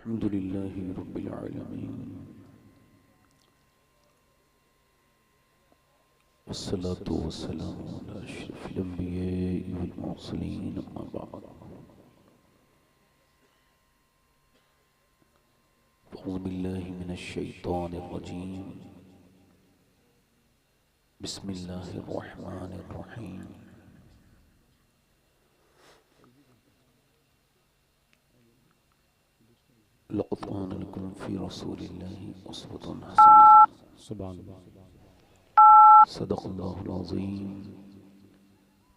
अल्हम्दुलिल्लाहि रब्बिल आलमीन वस्सलातु वस्सलामु अला अशरफिल अंबिया'i वल मुरसलीन अम्मा बअद अऊज़ु बिल्लाहि मिनश शैतानिर रजीम बिस्मिल्लाहिर रहमानिर रहीम लक़द कान लकुम फ़ी रसूलिल्लाहि उस्वतुन हसनह सुभान अल्लाह। सदक़ल्लाहुल अज़ीम।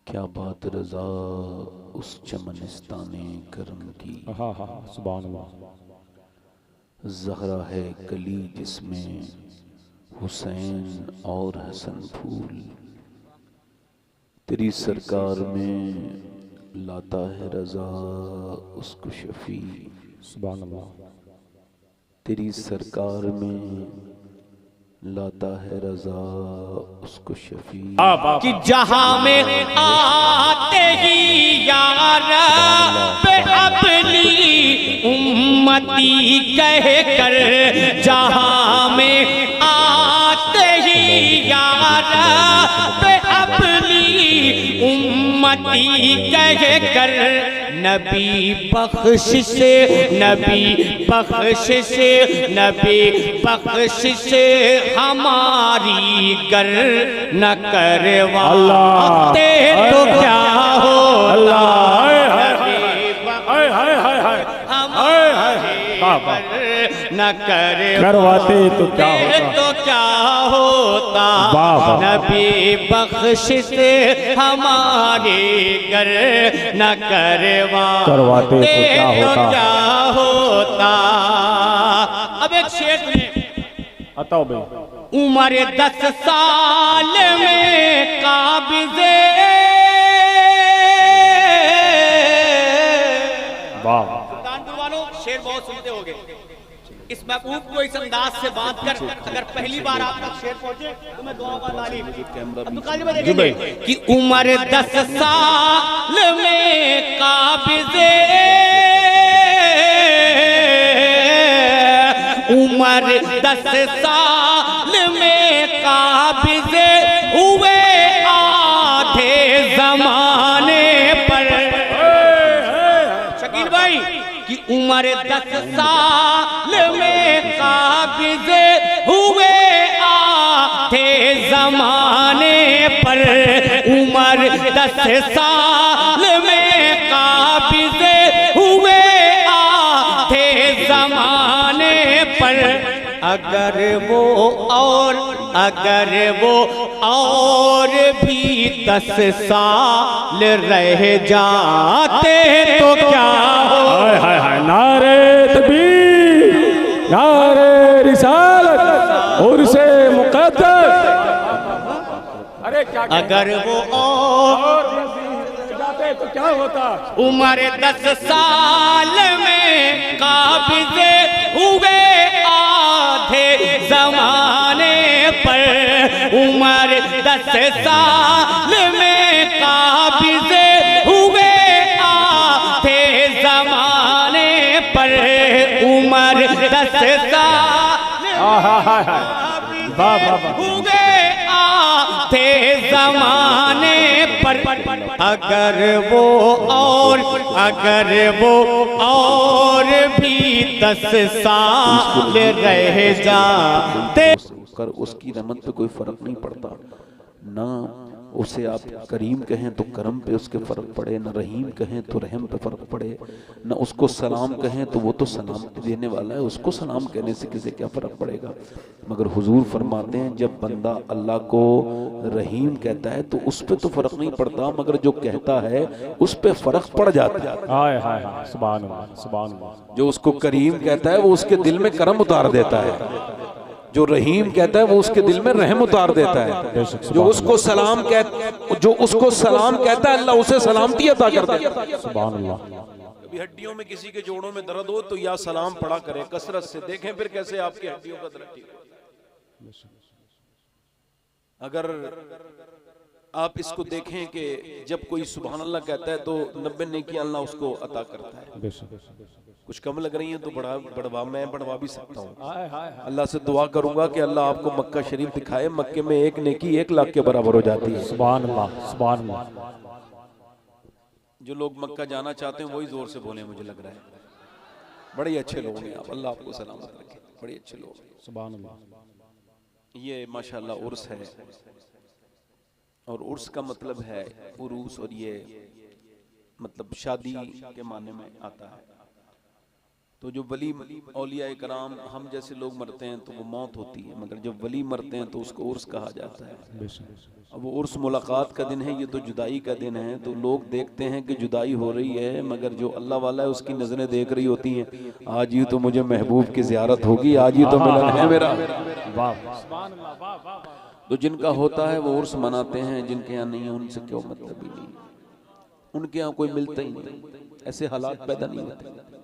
क्या बात रज़ा उस चमनिस्ताने करम की, सुभान अल्लाह। ज़हरा है कली जिसमें हुसैन और हसन फूल, तेरी सरकार में लाता है रज़ा उसको शफ़ी। सुभान अल्लाह। तेरी सरकार में लाता है रज़ा उसको शफ़ी। कि जहां में आते ही यार पे अपनी उम्मती कह कर, जहां में आते ही यार पे अपनी उम्मती कह कर, नबी बख्शिश नबी बख्शिश नबी बख्शिश हमारी गर न करवाते तो क्या होता, न करवाते तो क्या होता, नबी बख्शिश हमारे घर न करवाते तो क्या होता। अब एक शेर में बताओ भाई। उम्र 10 साल में काबिज़े शेर बहुत सुनते होंगे। इस महबूब को इस अंदाज से बात कर, अगर पहली बार आप तक शेर पहुंचे तो मैं दुआ का तालीम देखेंगे कि उम्र 10 साल में काबिज़े, उम्र 10 साल में काबिज़े हुए आधे जमाने पर। शकील भाई कि उम्र 10 साल में काबिज़े हुए आधे जमाने पर, उम्र 10 साल में काबिज़े हुए आधे जमाने पर, अगर वो और भी 10 साल रह जाते तो क्या हो। हाय हाय नारे तकबीर, नारे रिसालत और से मुक़द्दस। अरे क्या अगर वो और जाते तो क्या होता। उम्र 10 साल में काबिज़े हुए आधे जमाने पर, उम्र 10 साल में काबिज़े हुए आधे जमाने पर, उम्र 10 साल हुए आधे जमाने पर, अगर वो और भी 10 साल रह जाते, कर उसकी रहमत पे कोई फर्क नहीं पड़ता ना। उसे आप करीम कहें तो करम पे उसके फ़र्क पड़े, न रहीम कहें तो रहम पे फ़र्क पड़े, न उसको सलाम कहें तो वो तो सलाम देने वाला है, उसको सलाम कहने से किसे क्या फ़र्क पड़ेगा। मगर हुजूर फरमाते हैं जब बंदा अल्लाह को रहीम कहता है तो उस पर तो फ़र्क नहीं पड़ता, मगर जो कहता है उस पर फ़र्क पड़ जाता है। हाय हाय हाय सुभान अल्लाह, सुभान अल्लाह। जो उसको करीम कहता है वो उसके दिल में करम उतार देता है, जो रहीम कहता है वो उसके दिल में रहम उतार देता है, जो उसको सलाम कहता है अल्लाह उसे सलामती अता कर देता है। सुभान अल्लाह। कभी हड्डियों में किसी के जोड़ों में दर्द हो तो या सलाम पढ़ा करें कसरत से, देखें फिर कैसे आपकी हड्डियों का दर्द ठीक हो। अगर आप इसको देखें कि जब कोई सुभान अल्लाह कहता है तो 90 नेकी अल्लाह उसको अता करता है। कुछ कम लग रही हैं तो मैं बढ़वा भी सकता हूँ। हाय हाय हाय। अल्लाह से दुआ करूंगा कि अल्लाह आपको मक्का शरीफ दिखाए। मक्के में एक नेकी 1 लाख के बराबर हो जाती है। सुभान अल्लाह, सुभान अल्लाह। जो लोग मक्का जाना चाहते हैं वही जोर से बोले, मुझे लग रहा है। बड़े अच्छे लोग हैं आप, अल्लाह आपको सलामत रखे, बड़े अच्छे लोग हैं। सुभान अल्लाह। ये माशाल्लाह उर्स है, और उर्स का मतलब है उरूस, और ये मतलब शादी के माने में आता है। तो जो वली औलिया कराम, हम जैसे लोग मरते हैं तो वो मौत होती है, मगर जब वली मरते हैं तो उसको उर्स कहा जाता है। अब वो उर्स मुलाकात का दिन है, ये तो जुदाई का दिन है। तो लोग देखते हैं कि जुदाई हो रही है, मगर जो अल्लाह वाला है उसकी नजरें देख रही होती हैं, आज ही तो मुझे महबूब की ज़ियारत होगी, आज ही तो मिलन है मेरा। तो जिनका होता है वो उर्स मनाते हैं, जिनके यहाँ नहीं है उनसे क्यों मतलब ही नहीं, उनके यहाँ कोई मिलता ही नहीं, ऐसे हालात पैदा नहीं होते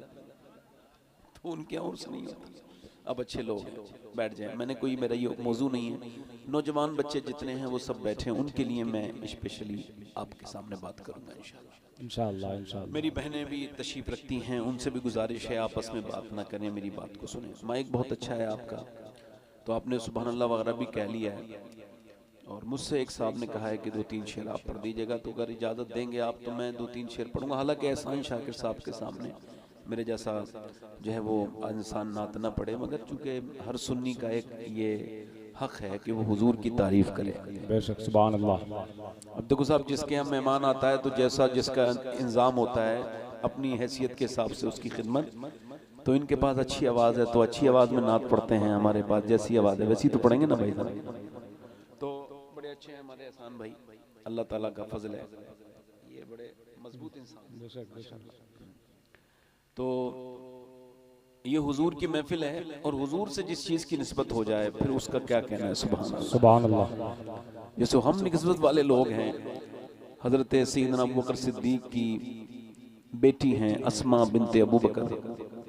तो उनके यहाँ उर्स नहीं होता। अब अच्छे लोग हैं, बैठ जाएं। मैंने कोई, मेरा ये मौजू नहीं है, नौजवान बच्चे जितने हैं वो सब बैठे हैं, उनके लिए मैं स्पेशली आपके सामने बात करूंगा इंशाल्लाह। इंशाल्लाह इंशाल्लाह। मेरी बहनें भी तशरीफ रखती हैं, उनसे भी गुजारिश है आपस में बात ना करें, मेरी बात को सुने। माइक बहुत अच्छा है आपका, तो आपने सुभान अल्लाह वगैरह भी कह लिया है, और मुझसे एक साहब ने कहा है कि 2-3 शेर आप पढ़ दीजिएगा, तो अगर इजाज़त देंगे आप तो मैं 2-3 शेर पढ़ूंगा। हालांकि एहसान शाकिर साहब के सामने मेरे जैसा जो है वो इंसान नात ना पढ़े, मगर चूंकि हर सुन्नी का एक ये हक है कि वो हुजूर की तारीफ करे। बेशक, सुभान अल्लाह। अब देखो साहब, जिसके यहाँ मेहमान आता है तो जैसा जिसका इंतजाम होता है अपनी हैसियत के हिसाब से उसकी खिदमत, तो इनके पास अच्छी आवाज़ है तो अच्छी आवाज़ में नात पढ़ते हैं, हमारे पास जैसी आवाज़ है वैसी तो पढ़ेंगे ना भाई साहब। तो बड़े अच्छे हैं हमारे एहसान भाई, अल्लाह ताला का फजल है, ये बड़े मजबूत इंसान। बेशक बेशक। तो ये हुजूर की महफिल है, और हुजूर से जिस चीज़ की निस्बत हो जाए फिर उसका क्या कहना है। सुभान अल्लाह, सुभान अल्लाह। जैसे हम निस्बत वाले लोग हैं, हजरत सैयदना अबू बकर सिद्दीक की बेटी हैं अस्मा बिनते अबू बकर,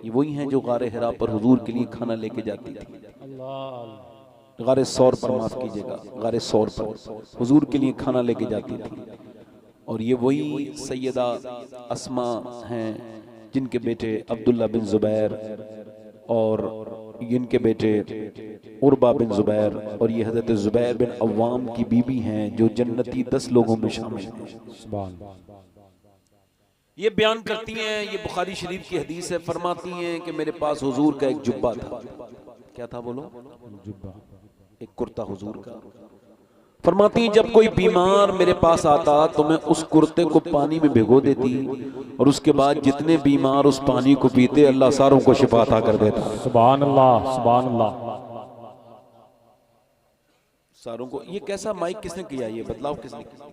ये वही हैं जो गारे हिरा पर हुजूर के लिए खाना लेके जाती थी। गारे सौर पर, माफ कीजिएगा, गारे सौर पर हुजूर के लिए खाना लेके जाती थी। और ये वही सैयदा अस्मा हैं जिनके बेटे अब्दुल्ला बिन जुबैर और इनके बेटे उर्बा बिन जुबैर, और ये हजरत जुबैर बिन अव्वाम की बीबी हैं जो जन्नती 10 लोगों में शामिल हैं। सुभान। ये बयान करती हैं, ये बुखारी शरीफ की हदीस है, फरमाती हैं कि मेरे पास हुजूर का एक जुब्बा था। क्या था बोलो? जुब्बा, एक कुर्ता हुजूर का। फरमाती हैं जब कोई बीमार मेरे पास आता तो मैं उस कुर्ते को पानी में भिगो देती, और उसके बाद जितने बीमार उस पानी को पीते अल्लाह सारों को शिफा अता कर देता। सुभान अल्लाह, सुभान अल्लाह। सारों को। ये कैसा माइक किसने किया, ये बदलाव किसने किया?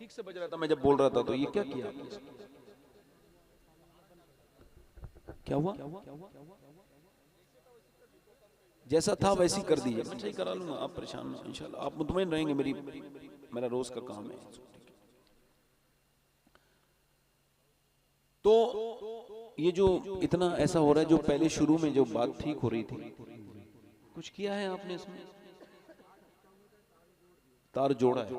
ठीक से बज रहा था मैं जब बोल रहा था, तो ये क्या किया? क्या हुआ? जैसा था वैसी कर दीजिए, मैं सही करा लूंगा, आप परेशान ना, इंशाल्लाह आप मुतमईन रहेंगे, मेरा रोज का काम है। तो ये जो इतना ऐसा हो रहा है, जो पहले शुरू में जो बात ठीक हो रही थी, कुछ किया है आपने इसमें? तार जोड़ा है,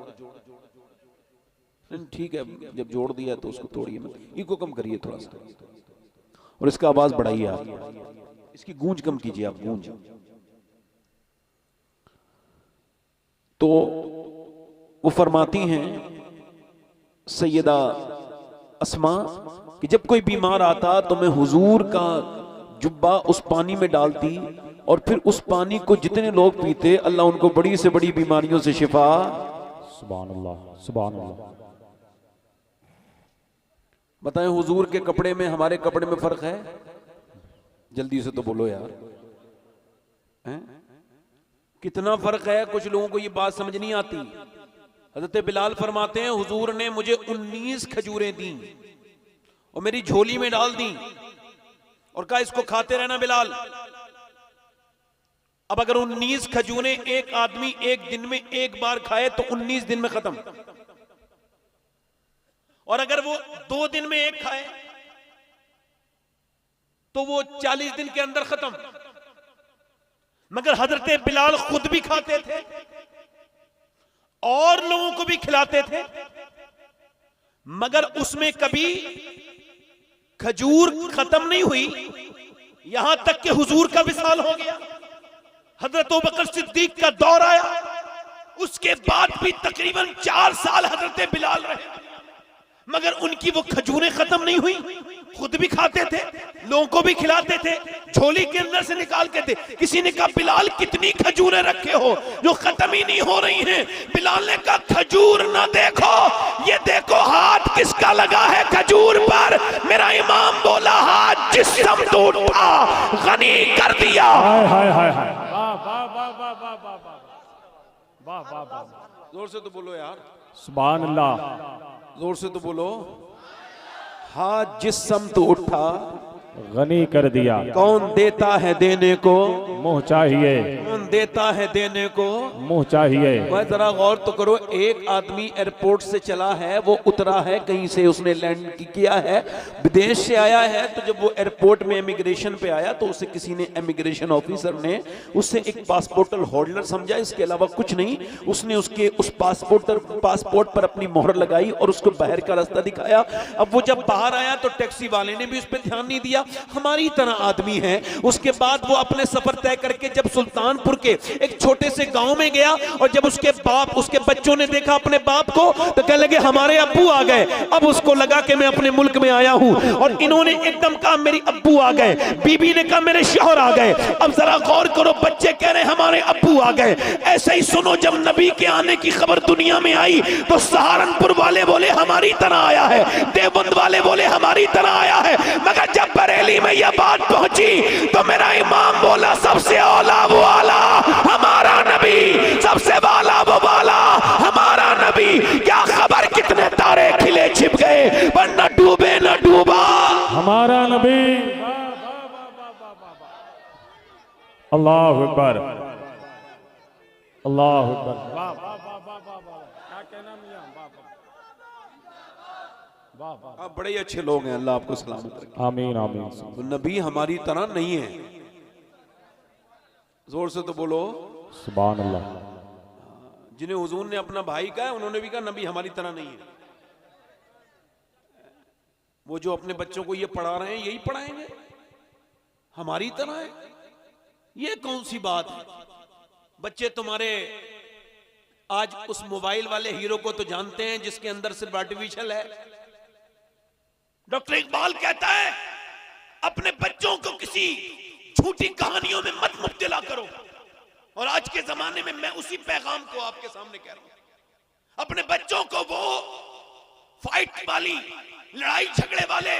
ठीक है, जब जोड़ दिया तो उसको तोड़िए मत, इको कम करिए थोड़ा सा, और इसका आवाज बढ़ाइए आप, इसकी गूंज कम कीजिए आप, गूंज। तो वो फरमाती हैं सैयदा अस्मा कि जब कोई बीमार आता तो मैं हुजूर का जुब्बा उस पानी में डालती, और फिर उस पानी को जितने लोग पीते अल्लाह उनको बड़ी से बड़ी बीमारियों से शिफा। सुभान अल्लाह, सुभान अल्लाह। बताएं हुजूर के कपड़े में हमारे कपड़े में फर्क है? जल्दी से तो बोलो यार, हैं? कितना फर्क है? कुछ लोगों को ये बात समझ नहीं आती। हजरत बिलाल फरमाते हैं हुजूर ने मुझे 19 खजूरें दी और मेरी झोली में डाल दी और कहा इसको खाते रहना बिलाल। अब अगर 19 खजूरें एक आदमी एक दिन में एक बार खाए तो 19 दिन में खत्म, और अगर वो 2 दिन में एक खाए तो वो 40 दिन के अंदर खत्म। मगर हजरत बिलाल खुद भी खाते थे और लोगों को भी खिलाते थे, मगर उसमें कभी खजूर खत्म नहीं हुई, यहां तक कि हुजूर का विसाल हो गया। हजरत अबू बकर सिद्दीक का दौर आया, उसके बाद भी तकरीबन 4 साल हजरत बिलाल रहे, मगर उनकी वो खजूरें खत्म नहीं हुई। खुद भी खाते थे, लोगों को भी खिलाते थे, झोली के अंदर से निकाल के थे। किसी ने कहा बिलाल कितनी खजूरें रखे हो जो खत्म ही नहीं हो रही हैं। बिलाल ने कहा खजूर ना देखो, ये देखो हाथ किसका लगा है खजूर पर। मेरा इमाम बोला हाथ जिस्म तो उठा, गनी कर दिया। हाय हाय हाय हाय, वाह वाह वाह वाह वाह वाह वाह वाह वाह, जोर से तो बोलो यार, सुभान अल्लाह, जोर से तो बोलो। हाथ जिस्म तो उठा, गनी कर दिया। कौन देता है देने को, मुंह चाहिए, कौन देता है देने को, मुंह चाहिए। वह जरा गौर तो करो, एक आदमी एयरपोर्ट से चला है, वो उतरा है कहीं से, उसने लैंड किया है, विदेश से आया है। तो जब वो एयरपोर्ट में इमिग्रेशन पे आया तो उसे किसी ने, इमिग्रेशन ऑफिसर ने उसे एक पासपोर्ट होल्डर समझा, इसके अलावा कुछ नहीं। उसने उसके उस पासपोर्ट पर अपनी मोहर लगाई और उसको बाहर का रास्ता दिखाया। अब वो जब बाहर आया तो टैक्सी वाले ने भी उस पर ध्यान नहीं दिया, हमारी तरह आदमी है। उसके बाद वो अपने सफर तय करके जब सुल्तानपुर के एक छोटे से गांव में गया, और जब उसके बच्चों ने देखा अपने बाप को तो कहने लगे हमारे अब्बू आ गए। अब उसको लगा कि मैं अपने मुल्क में आया हूं, और इन्होंने एकदम कहा मेरी अब्बू आ गए, बीबी ने कहा मेरे शौहर आ गए। अब जरा गौर करो, बच्चे कह रहे हमारे अब्बू आ गए। ऐसे ही सुनो, जब नबी के आने की खबर दुनिया में आई तो सहारनपुर वाले बोले हमारी तरह आया है, देवबंद वाले बोले हमारी तरह आया है, मगर जब बरेली में यह बात पहुंची तो मेरा इमाम बोला सबसे औला वो आला हमारा नबी, सबसे वाला वो वाला हमारा नबी। क्या खबर कितने तारे खिले छिप गए पर न डूबे न डूबा हमारा नबी। अल्लाह अकबर, अल्लाह अकबर। वाह वाह वाह वाह वाह वाह, क्या कहना मियां, वाह वाह वाह वाह। आप बड़े अच्छे लोग हैं, अल्लाह आपको सलामत रखे। आमीन आमीन। तो नबी हमारी तरह नहीं है, जोर से तो बोलो सुभान अल्लाह। जिन्हें हुजूर ने अपना भाई कहा है, उन्होंने भी कहा नबी हमारी तरह नहीं है। वो जो अपने बच्चों को ये पढ़ा रहे हैं, यही पढ़ाएंगे हमारी तरह है, ये कौन सी बात है। बच्चे तुम्हारे आज उस मोबाइल वाले हीरो को तो जानते हैं जिसके अंदर सिर्फ आर्टिफिशियल है। डॉक्टर इकबाल कहता है अपने बच्चों को किसी झूठी कहानियों में मत मुब्तला करो, और आज के जमाने में मैं उसी पैगाम को आपके सामने कह रहा हूं। अपने बच्चों को वो फाइट वाली, लड़ाई झगड़े वाले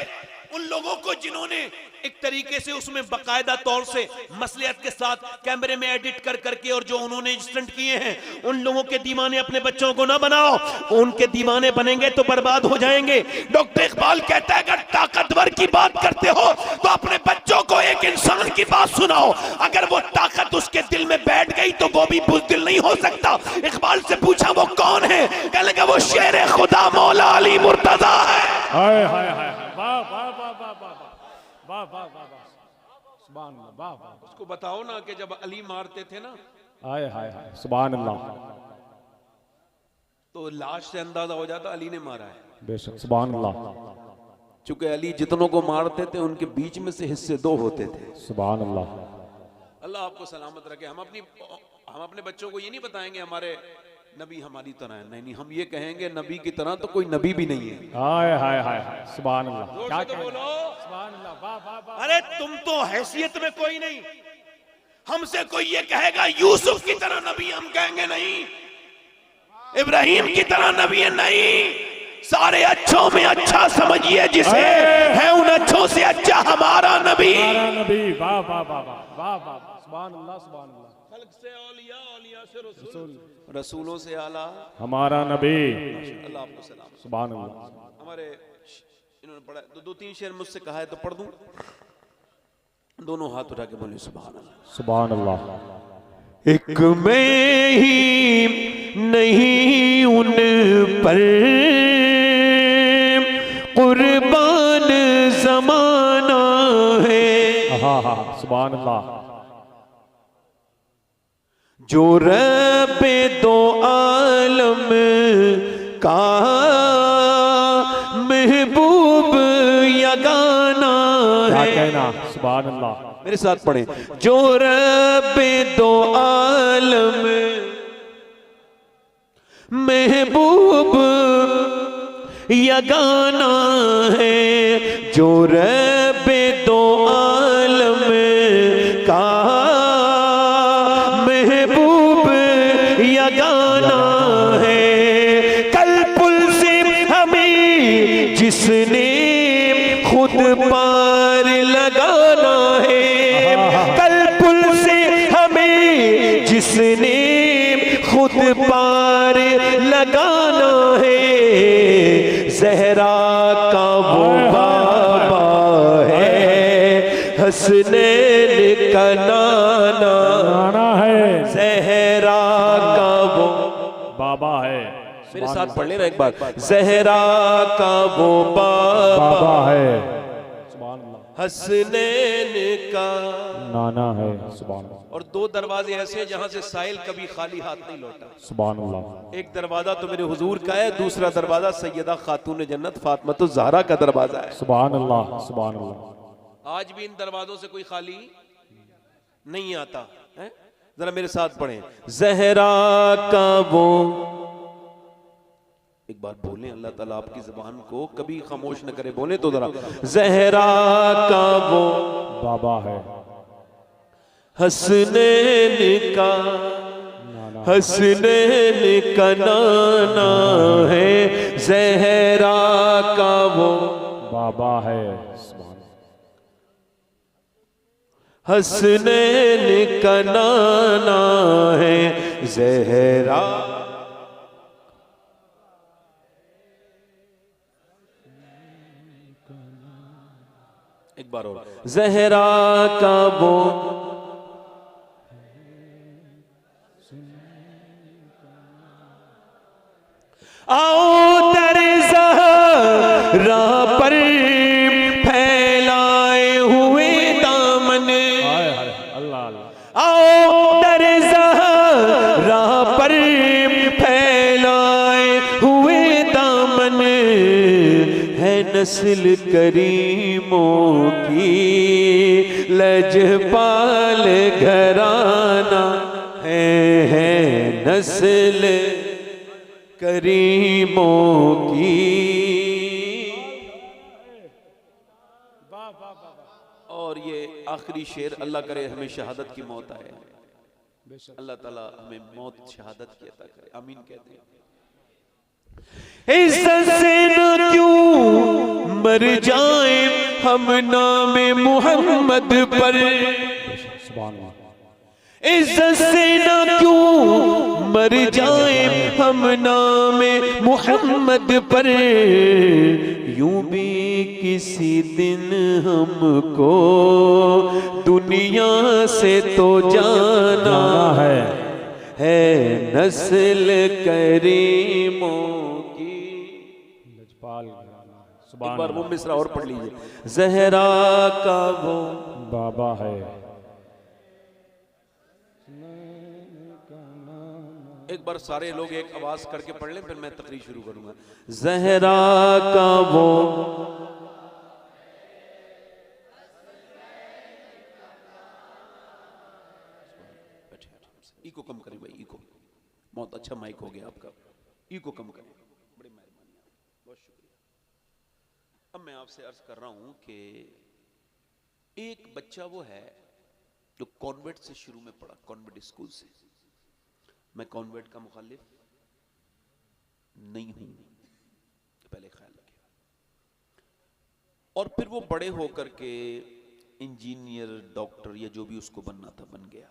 उन लोगों को जिन्होंने एक तरीके से उसमें बाकायदा तौर से मसलियत के साथ कैमरे में एडिट कर करके और जो उन्होंने स्टंट किए हैं, उन लोगों के दीवाने अपने बच्चों को ना बनाओ, उनके दीवाने बनेंगे तो बर्बाद हो जाएंगे। डॉक्टर इकबाल कहता है अगर ताकतवर की बात करते हो तो अपने बच्चों को एक इंसान की बात सुनाओ, अगर वो ताकत उसके दिल में बैठ गई तो वो भी बुज़दिल नहीं हो सकता। इकबाल से पूछा वो कौन है, कहने लगा वो शेर खुदा मौला अली मुर्तजा है। हाय हाय हाय, वाह वाह वाह वाह वाह वाह वाह वाह वाह, सुभान अल्लाह, वाह वाह। उसको बताओ ना कि जब अली मारते थे ना, हाय हाय हाय, सुभान अल्लाह, तो लाश से अंदाजा हो जाता अली ने मारा है। बेशक, सुभान अल्लाह। चूंकि अली जितनों को मारते थे उनके बीच में से हिस्से 2 होते थे। सुभान अल्लाह। अल्लाह आपको सलामत रखे। हम अपने बच्चों को ये नहीं बताएंगे हमारे नबी हमारी तरह है, नहीं, हम ये कहेंगे नबी की तरह तो कोई नबी भी नहीं है। हाय हाय हाय, सुभान अल्लाह। क्या तो बोलो सुभान अल्लाह, वाह वाह वाह। अरे तुम तो हैसियत में कोई नहीं, हमसे कोई ये कहेगा यूसुफ की तरह नबी, हम कहेंगे नहीं, इब्राहिम की तरह नबी है, नहीं। सारे अच्छों में अच्छा समझिए जिसे है, उन अच्छों से अच्छा हमारा नबी। हमारा नबी, वाह वाह वाह वाह वाह, सुभान अल्लाह, सुभान अल्लाह। खल्क से औलिया, औलिया से रसूल, रसूलों से आला हमारा नबी। अल्लाह आपको सलाम। सुभान अल्लाह। हमारे इन्होंने पढ़ा, 2-3 शेर मुझसे कहा है तो पढ़ दूं। दोनों हाथ उठा के बोले सुभान अल्लाह, सुभान अल्लाह। एक मैं ही नहीं उन पर कुर्बान ज़माना है। हाँ हाँ, सुभान अल्लाह। जो रब्बे 2 आलम का महबूब यगाना कहना सुभान अल्लाह। मेरे साथ पढ़े, जो रब्बे दो आलम महबूब यगाना है, जो रब्बे दो आलम का महबूब यगाना है। कल पुल से हमें जिसने खुद पार लगाना है, कल पुल से हमें जिसने खुद पार लगाना है, ज़हरा का वो बाबा है, हसनैन का नाना है, ज़हरा का वो बाबा है। मेरे साथ पढ़ लेना एक बार, ज़हरा का वो बाबा है, हसनैन का नाना है। सुभान अल्लाह। और दो दरवाजे ऐसे जहां से साहिल कभी खाली हाथ नहीं लौटा। सुभान अल्लाह। एक दरवाजा तो मेरे हुजूर का है, दूसरा दरवाजा सैयदा खातून जन्नत फातिमा ज़हरा का दरवाजा है। सुभान अल्लाह, सुभान अल्लाह। आज भी इन दरवाजों से कोई खाली नहीं आता है। जरा मेरे साथ पढ़ें, ज़हरा का वो, एक बार बोलें, अल्लाह ताला आपकी ज़बान को कभी खामोश न करे, बोले तो जरा, ज़हरा का वो बाबा है, हसनैन का, हसनैन का नाना है, ज़हरा का वो बाबा है। हसनैन का नाना है, ज़हरा एक बार और, ज़हरा का वो आओ दर ज़हरा पर फैलाए हुए दामन, अल्लाह अल्लाह। आओ दर ज़हरा पर फैलाए हुए दामन, है नस्ल करीमों की लजपाल घराना है नस्ल करीमों की। और ये आखिरी शेर, अल्लाह करे हमें शहादत की मौत आए, अल्लाह ताला हमें मौत शहादत की अता करे, आमीन कहते हैं। इज्जत से न क्यों मर जाए हम नामे मोहम्मद पर, सुभान अल्लाह। इज्जत से न क्यों मर जाए हम नामे मोहम्मद पर, यूं भी किसी दिन हमको दुनिया से तो जाना है नस्ल करीमों की। एक बार वो मिसरा और पढ़ लीजिए, ज़हरा का वो बाबा है। एक बार सारे लोग एक आवाज करके पढ़ लें, फिर मैं तकरीर शुरू करूंगा। ज़हरा का वो इको कम करें भाई, इको बहुत अच्छा माइक हो गया आपका, इको कम करें, बड़ी मेहरबानी, बहुत शुक्रिया। अब मैं आपसे अर्ज कर रहा हूं कि एक बच्चा वो है जो कॉन्वेंट से शुरू में पढ़ा, कॉन्वेंट स्कूल से। मैं कॉन्वेंट का मुखालिफ नहीं हूं, पहले ख्याल रखिए। और फिर वो बड़े होकर के इंजीनियर, डॉक्टर या जो भी उसको बनना था बन गया,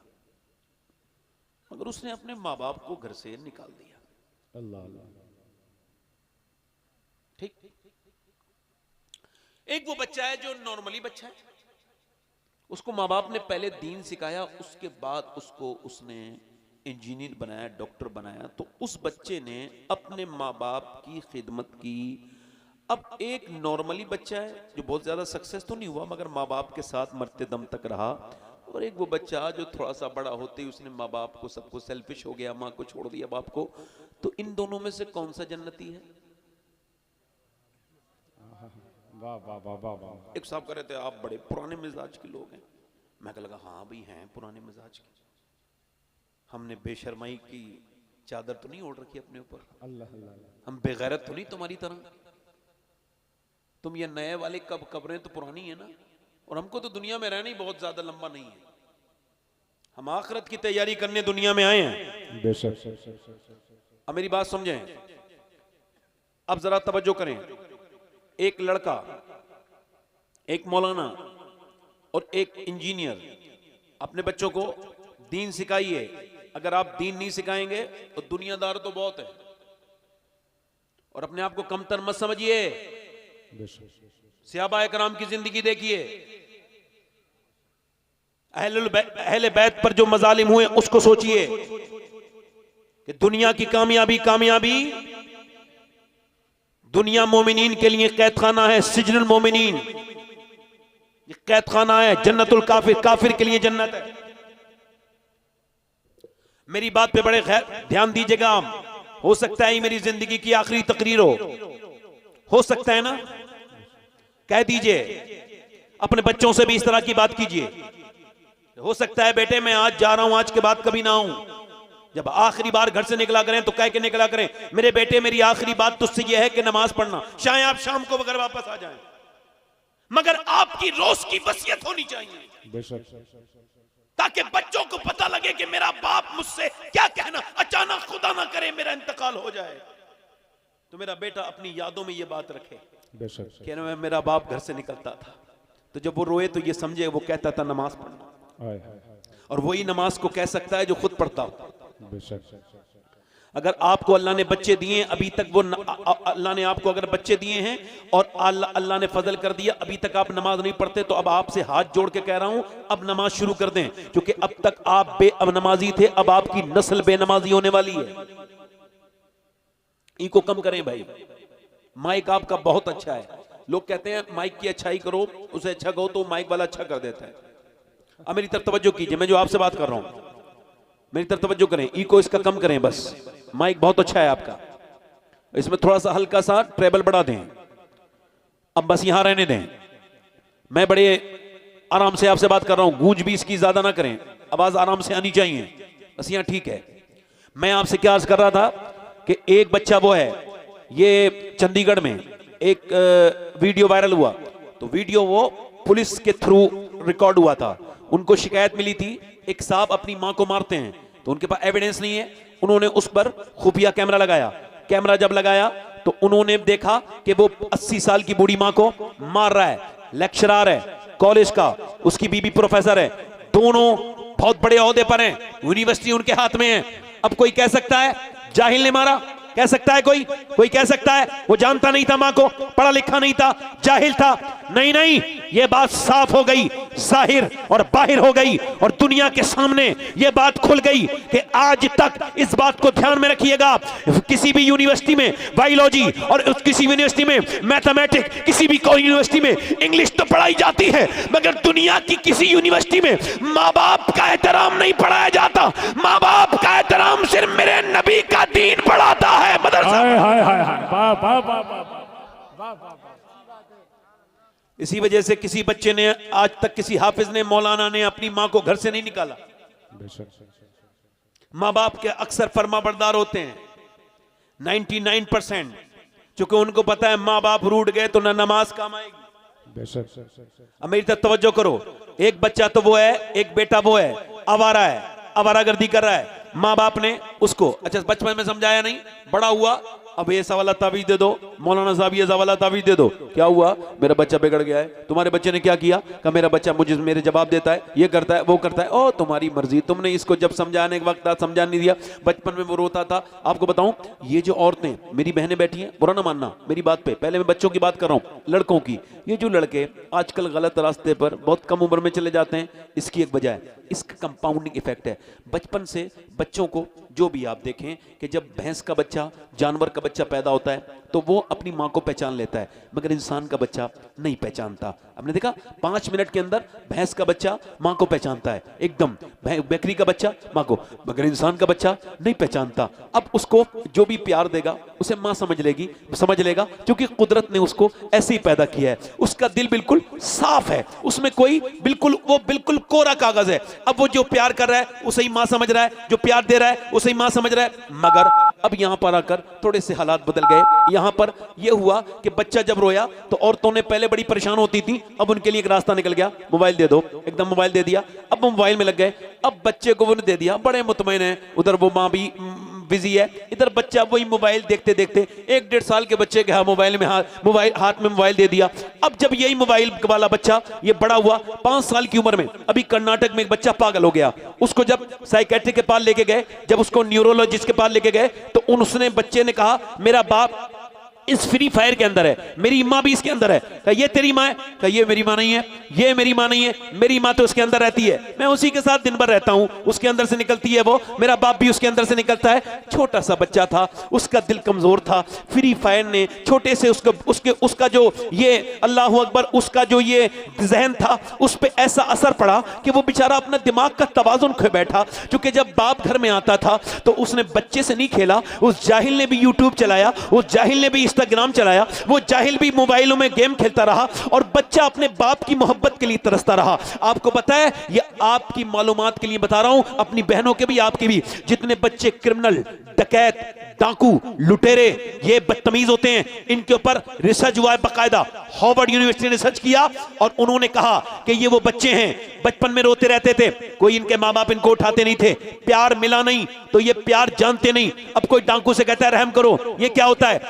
मगर उसने अपने माँ बाप को घर से निकाल दिया। अल्लाह अल्लाह। ठीक। एक वो बच्चा है जो नॉर्मली बच्चा है, उसको माँ बाप ने पहले दीन सिखाया, उसके बाद उसको उसने इंजीनियर बनाया, डॉक्टर बनाया। तो उस बच्चे ने अपने माँ बाप की खिदमत की। अब एक नॉर्मली बच्चा है जो बहुत ज्यादा सक्सेस तो नहीं हुआ, मगर माँ बाप के साथ मरते दम तक रहा। और एक वो बच्चा जो थोड़ा सा बड़ा होते ही उसने माँ बाप को, सबको सेल्फिश हो गया, माँ को छोड़ दिया, बाप को। तो इन दोनों में से कौन सा जन्नती है? वाह वाह वाह वाह वाह। एक साहब कह रहे थे आप बड़े पुराने मिजाज के लोग हैं। मैं कह लगा हाँ भी हैं पुराने मिजाज के। हमने बेशर्माई की चादर तो नहीं ओढ़ रखी अपने ऊपर। अल्लाह अल्लाह। हम बेगैरत तो नहीं तुम्हारी तरह। तुम ये नए वाले कब्रें तो पुरानी है ना। और हमको तो दुनिया में रहना ही बहुत ज्यादा लंबा नहीं है। हम आखिरत की तैयारी करने दुनिया में आए हैं। बेशक। अब मेरी बात समझें। अब जरा तवज्जो करें। एक लड़का, एक मौलाना और एक इंजीनियर अपने बच्चों को दीन सिखाइए। अगर आप दीन नहीं सिखाएंगे तो दुनियादार तो बहुत है। और अपने आप को कमतर मत समझिए। सहाबा कराम की जिंदगी देखिए। अहले बैत पर जो मजालिम हुए उसको सोचिए कि दुनिया की कामयाबी दुनिया मोमिनीन के लिए कैदखाना है। सिजनुल मोमिनीन ये कैदखाना है। जन्नतुल काफिर, काफिर के लिए जन्नत है। मेरी बात पे बड़े ध्यान दीजिएगा। हो सकता है मेरी जिंदगी की आखिरी तकरीर हो सकता है ना। कह दीजिए अपने बच्चों से भी इस तरह की बात कीजिए। हो सकता है बेटे मैं आज जा रहा हूं, आज के बाद कभी ना आऊं। जब आखिरी बार घर से निकला करें तो कह के निकला करें मेरे बेटे मेरी आखिरी बात तुझसे यह है कि नमाज पढ़ना। शायद आप शाम को अगर वापस आ जाएं, मगर आपकी रोज की वसीयत होनी चाहिए ताकि बच्चों को पता लगे कि मेरा बाप मुझसे क्या कहना। अचानक खुदा ना करे मेरा इंतकाल हो जाए तो मेरा बेटा अपनी यादों में ये बात रखे कि मेरा बाप घर से निकलता था तो जब वो रोए तो ये समझे वो कहता था नमाज पढ़ना। और वही नमाज को कह सकता है जो खुद पढ़ता हो। अगर आपको अल्लाह ने बच्चे दिए अभी तक वो अल्लाह ने आपको अगर बच्चे दिए हैं और अल्लाह ने फजल कर दिया अभी तक आप नमाज नहीं पढ़ते तो अब आपसे हाथ जोड़ के कह रहा हूं अब नमाज शुरू कर दें। क्योंकि अब तक आप बेनमाजी थे, अब आपकी नस्ल बेनमाजी होने वाली है। इनको कम करें भाई। माइक आपका बहुत अच्छा है। लोग कहते हैं माइक की अच्छाई करो, उसे अच्छा कहो तो माइक वाला अच्छा कर देता है। अब मेरी तरफ तवज्जो कीजिए। मैं जो आपसे बात कर रहा हूं मेरी तरफ तवज्जो करें। इको इसका कम करें बस। माइक बहुत अच्छा है आपका, इसमें थोड़ा सा हल्का सा ट्रेबल बढ़ा दें। अब बस यहां रहने दें। मैं बड़े आराम से आपसे बात कर रहा हूं, गूंज भी इसकी ज्यादा ना करें, आवाज आराम से आनी चाहिए। बस यहां ठीक है। मैं आपसे क्या अर्ज कर रहा था कि एक बच्चा वो है, ये चंडीगढ़ में एक वीडियो वायरल हुआ। तो वीडियो वो पुलिस के थ्रू रिकॉर्ड हुआ था। उनको शिकायत मिली थी एक साहब अपनी मां को मारते हैं, तो उनके पास एविडेंस नहीं है। उन्होंने उस पर खुफिया कैमरा लगाया। कैमरा जब लगाया तो उन्होंने देखा कि वो 80 साल की बूढ़ी मां को मार रहा है। लेक्चरर है कॉलेज का, उसकी बीबी प्रोफेसर है, दोनों बहुत बड़े ओहदे पर हैं, यूनिवर्सिटी उनके हाथ में है। अब कोई कह सकता है जाहिल ने मारा, कह सकता है कोई कह सकता है वो जानता नहीं था मां को, पढ़ा लिखा नहीं था, जाहिल था। नहीं, ये बात साफ हो गई, जाहिर और बाहिर हो गई और दुनिया के सामने ये बात खुल गई कि आज तक इस बात को ध्यान में रखिएगा, किसी भी यूनिवर्सिटी में बायोलॉजी और किसी यूनिवर्सिटी में मैथमेटिक्स, किसी भी यूनिवर्सिटी में इंग्लिश तो पढ़ाई जाती है, मगर दुनिया की किसी यूनिवर्सिटी में माँ बाप का एहतराम नहीं पढ़ाया जाता। माँ बाप का एहतराम सिर्फ मेरे नबी का दीन पढ़ाता है। इसी वजह से किसी बच्चे ने आज तक, किसी हाफिज ने, मौलाना ने अपनी मां को घर से नहीं निकाला। मां बाप के अक्सर फर्माबरदार होते हैं 99%, क्योंकि उनको पता है मां बाप रूठ गए तो ना नमाज काम आएगी। अब मेरी तरफ तवज्जो करो। एक बच्चा तो वो है, एक बेटा वो है, आवारा है, आवारागर्दी कर रहा है। माँ बाप ने उसको अच्छा बचपन में समझाया नहीं, बड़ा हुआ अब ये वाला तावीज दे दो, मौलाना साहब ये वाला तावीज दे दो। क्या हुआ? मेरा बच्चा बिगड़ गया है। तुम्हारे बच्चे ने क्या किया? कहा मेरा बच्चा मुझे मेरे जवाब देता है, ये करता है, वो करता है। ओ तुम्हारी मर्जी, तुमने इसको जब समझाने के वक्त समझा नहीं दिया, बचपन में वो रोता था। आपको बताऊं, ये जो औरतें मेरी बहनें बैठी हैं, बुरा ना मानना मेरी बात पे, पहले मैं बच्चों की बात कर रहा हूँ, लड़कों की। ये जो लड़के आजकल गलत रास्ते पर बहुत कम उम्र में चले जाते हैं, इसकी एक वजह है इसका कंपाउंडिंग इफेक्ट है। बचपन से बच्चों को जो भी आप देखें कि जब भैंस का बच्चा, जानवर का बच्चा पैदा होता है तो वो अपनी माँ को पहचान लेता है, मगर इंसान का बच्चा नहीं पहचानता। आपने देखा 5 मिनट के अंदर भैंस का बच्चा माँ को पहचानता है एकदम, बकरी का बच्चा माँ को, मगर इंसान का बच्चा नहीं पहचानता। अब उसको जो भी प्यार देगा उसे माँ समझ लेगा, क्योंकि कुदरत ने उसको ऐसे ही पैदा किया है। उसका दिल बिल्कुल साफ है, उसमें कोई बिल्कुल कोरा कागज है। अब वो जो प्यार कर रहा है उसे ही माँ समझ रहा है, जो प्यार दे रहा है उसे ही माँ समझ रहा है। मगर अब यहां पर आकर थोड़े से हालात बदल गए। यहां पर यह हुआ कि बच्चा जब रोया तो औरतों ने पहले बड़ी परेशान होती थी, अब उनके लिए एक रास्ता निकल गया, मोबाइल दे दो, एकदम मोबाइल दे दिया। अब वो मोबाइल में लग गए, अब बच्चे को वो दे दिया, बड़े मुतमईन है, उधर वो माँ भी बिजी है, इधर बच्चा वही मोबाइल देखते देखते 1-1.5 साल के बच्चे के हाथ में मोबाइल दे दिया। अब जब यही मोबाइल वाला बच्चा ये बड़ा हुआ 5 साल की उम्र में, अभी कर्नाटक में एक बच्चा पागल हो गया, उसको जब साइकेट्रिक के पास लेके गए, जब उसको न्यूरोलॉजिस्ट के पास लेके गए तो उसने बच्चे ने कहा मेरा बाप इस फ्री फायर के अंदर है, मेरी माँ भी इसके अंदर है। कहा ये तेरी माँ है? कहा ये मेरी माँ नहीं है, ये मेरी माँ नहीं है, मेरी माँ तो उसके अंदर रहती है, मैं उसी के साथ दिन भर रहता हूँ, उसके अंदर से निकलती है वो, मेरा बाप भी उसके अंदर से निकलता है। छोटा सा बच्चा था, उसका दिल कमजोर था, फ्री फायर ने छोटे से उसका जो ये अल्लाह अकबर, उसका जो ये जहन था उस पर ऐसा असर पड़ा कि वो बेचारा अपना दिमाग का तवाजुन खो बैठा। क्योंकि जब बाप घर में आता था तो उसने बच्चे से नहीं खेला, उस जाहिल ने भी यूट्यूब चलाया, उस जाहिल ने भी इंस्टाग्राम चलाया, वो जाहिल भी मोबाइलों में गेम खेलता रहा और बच्चा अपने बाप की मोहब्बत के लिए तरसता रहा। आपको पता है, ये आपकी मालूमात के लिए बता रहा हूं, अपनी बहनों के भी आपके भी, जितने बच्चे क्रिमिनल, डकैत, डाकू, लुटेरे, ये बदतमीज होते हैं, इनके ऊपर रिसर्च हुआ है बाकायदा। हार्वर्ड यूनिवर्सिटी ने रिसर्च किया और उन्होंने कहा कि ये वो बच्चे हैं बचपन में रोते रहते थे, कोई इनके माँ बाप इनको उठाते नहीं थे, प्यार मिला नहीं तो ये प्यार जानते नहीं। अब कोई डाकू से कहता है रहम करो, ये क्या होता है,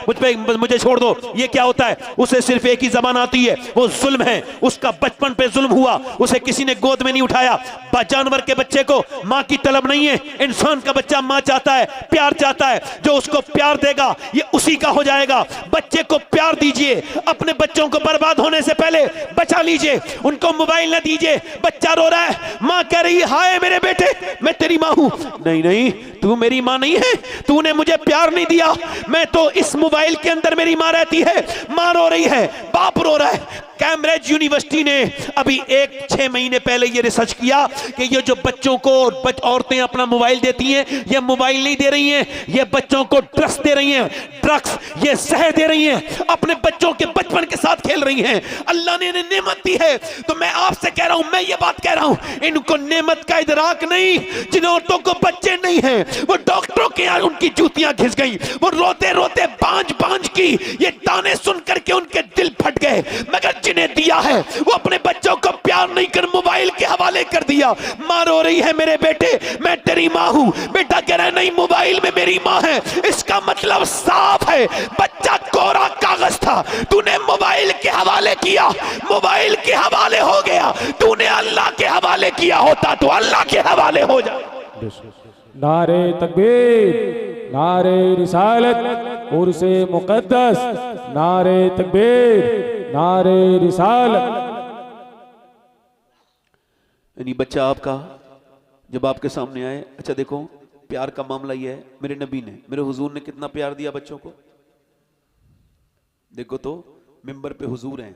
मुझे छोड़ दो, ये क्या होता है, उसे सिर्फ एक ही जबान आती है, वो जुल्म है। उसका बचपन पे जुल्म हुआ, उसे किसी ने गोद में नहीं उठाया। जानवर के बच्चे को माँ की तलब नहीं है, इंसान का बच्चा माँ चाहता है, प्यार चाहता है, जो उसको प्यार देगा ये उसी का हो जाएगा। बच्चे को प्यार दीजिए, अपने बच्चों को बर्बाद होने से पहले बचा लीजिए, उनको मोबाइल न दीजिए। बच्चा रो रहा है, माँ कह रही है हाय मेरे बेटे मैं तेरी माँ हूं, नहीं नहीं तू मेरी माँ नहीं है, तूने मुझे प्यार नहीं दिया, मैं तो इस मोबाइल के अंदर मेरी माँ रहती है। माँ रो रही है, बाप रो रहा है। कैम्ब्रिज यूनिवर्सिटी ने अभी 6 महीने पहले ये रिसर्च किया कि ये जो बच्चों को औरतें अपना मोबाइल देती हैं, ये मोबाइल नहीं दे रही हैं, ये बच्चों को ड्रग्स दे रही हैं, ड्रग्स ये जहर दे रही हैं, अपने बच्चों के बचपन के साथ खेल रही हैं। अल्लाह ने इन्हें नेमत दी है, तो मैं आपसे कह रहा हूं, मैं ये बात कह रहा हूं, इनको नेमत का इदराक नहीं। जिन औरतों को बच्चे नहीं हैं वो डॉक्टरों के यहाँ उनकी जूतियां घिस गई, वो रोते रोते बांझ की ये ताने सुन करके उनके दिल फट गए। मगर जिन्हें दिया है वो अपने बच्चों को प्यार नहीं कर मोबाइल के हवाले कर दिया। माँ रो रही है मेरे बेटे मैं तेरी माँ हूं, बेटा कह रहा है नहीं मोबाइल में मेरी माँ है। इसका मतलब साफ है, बच्चा कोरा कागज था, तूने मोबाइल के हवाले किया, मोबाइल के हवाले हो गया। तूने अल्लाह के हवाले किया होता तो अल्लाह के हवाले हो जाए। नारे तकबीर, नारे रिसालत, उर्से मुकद्दस, नारे तकबीर, नारे रिसालत। यानी बच्चा आपका जब आपके सामने आए, अच्छा देखो प्यार का मामला ये है, मेरे नबी ने, मेरे हुजूर ने कितना प्यार दिया बच्चों को। देखो तो मिंबर पे हुजूर हैं,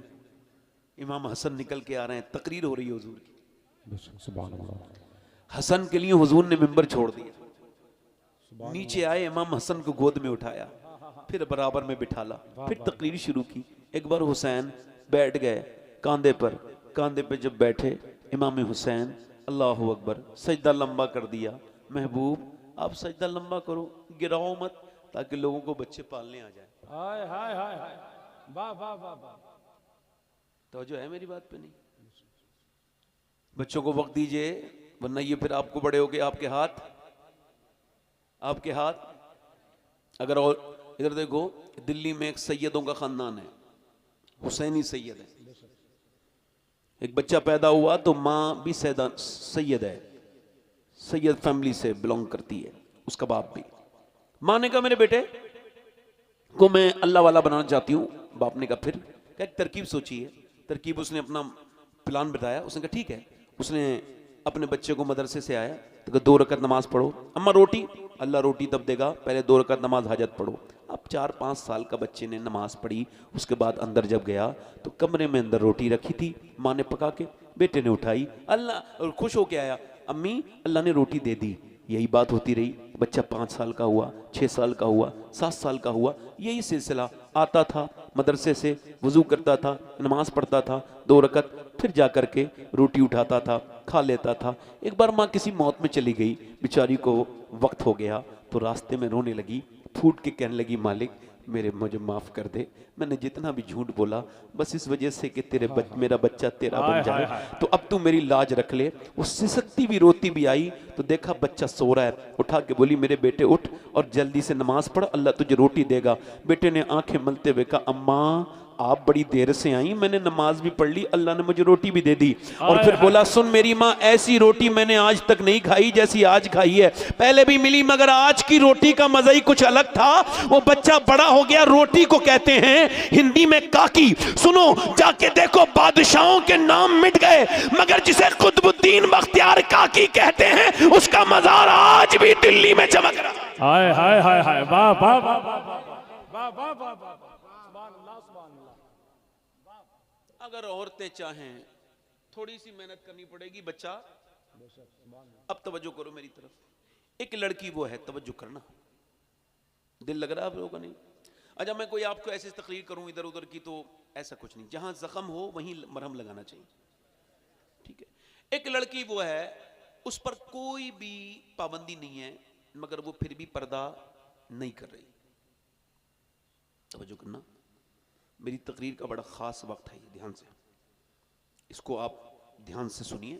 इमाम हसन निकल के आ रहे हैं, तकरीर हो रही है हुजूर की। हसन के लिए हुजूर ने मिंबर छोड़ दिया, नीचे आए, इमाम हसन को गोद में उठाया, फिर बराबर में बिठाला, फिर तकरीर शुरू की। एक बार हुसैन बैठ गए कांधे पर, कांधे पे जब बैठे इमाम हुसैन अल्लाहु अकबर, सजदा लंबा कर दिया। महबूब आप सजदा लंबा करो, गिराओ मत, ताकि लोगों को बच्चे पालने आ जाए। हाय हाय हाय हाय, वाह वाह वाह वाह, तो जो है मेरी बात पे नहीं, बच्चों को वक्त दीजिए, वरना ये फिर आपको बड़े हो गए, आपके हाथ। अगर और इधर देखो, दिल्ली में एक सैयदों का खानदान है, हुसैनी सैयद है, एक बच्चा पैदा हुआ तो माँ भी सैयद है, सैयद फैमिली से बिलोंग करती है, उसका बाप भी। माँ ने कहा मेरे बेटे को मैं अल्लाह वाला बनाना चाहती हूँ। बाप ने कहा फिर, क्या तरकीब सोची है, तरकीब उसने अपना प्लान बताया। उसने कहा ठीक है। उसने अपने बच्चे को मदरसे से आया तो कहा 2 रकात नमाज पढ़ो। अम्मा रोटी, अल्लाह रोटी तब देगा, पहले 2 रकात नमाज हाजत पढ़ो। अब 4-5 साल का बच्चे ने नमाज पढ़ी, उसके बाद अंदर जब गया तो कमरे में अंदर रोटी रखी थी माँ ने पका के, बेटे ने उठाई, अल्लाह खुश होके आया, अम्मी अल्लाह ने रोटी दे दी। यही बात होती रही, बच्चा 5 साल का हुआ, 6 साल का हुआ, 7 साल का हुआ, यही सिलसिला। आता था मदरसे से, वजू करता था, नमाज पढ़ता था 2 रकात, फिर जा कर के रोटी उठाता था, खा लेता था। एक बार माँ किसी मौत में चली गई, बेचारी को वक्त हो गया तो रास्ते में रोने लगी, फूट के कहने लगी मालिक मुझे माफ कर दे, मैंने जितना भी झूठ बोला बस इस वजह से कि मेरा बच्चा तेरा बन जाए, तो अब तू मेरी लाज रख ले। वो सिसकती भी रोती भी आई तो देखा बच्चा सो रहा है, उठा के बोली मेरे बेटे उठ और जल्दी से नमाज पढ़, अल्लाह तुझे रोटी देगा। बेटे ने आंखें मलते हुए कहा अम्मा आप बड़ी देर से आई, मैंने नमाज भी पढ़ ली, अल्लाह ने मुझे रोटी भी दे दी। और फिर बोला सुन मेरी माँ, ऐसी रोटी मैंने आज तक नहीं खाई जैसी आज खाई है, पहले भी मिली मगर आज की रोटी का मजा ही कुछ अलग था। वो बच्चा बड़ा हो गया, रोटी को कहते हैं हिंदी में काकी। सुनो जाके देखो बादशाहों के नाम मिट गए मगर जिसे कुतुबुद्दीन बख्तियार काकी कहते हैं उसका मजार आज भी दिल्ली में चमक रहा। हाय हाय हाय हाय, वाह वाह वाह वाह वाह वाह वाह, अगर औरतें चाहें थोड़ी सी मेहनत करनी पड़ेगी। बच्चा अब तवज्जो करो मेरी तरफ, एक लड़की वो है, तवज्जो करना, दिल लग रहा है आप लोगों का नहीं? अच्छा मैं कोई आपको ऐसे तकरीर करूं इधर उधर की तो ऐसा कुछ नहीं, जहां जख्म हो वहीं मरहम लगाना चाहिए, ठीक है। एक लड़की वो है, उस पर कोई भी पाबंदी नहीं है मगर वो फिर भी पर्दा नहीं कर रही। तवज्जो करना, मेरी तकरीर का बड़ा ख़ास वक्त है, ये ध्यान से, इसको आप ध्यान से सुनिए,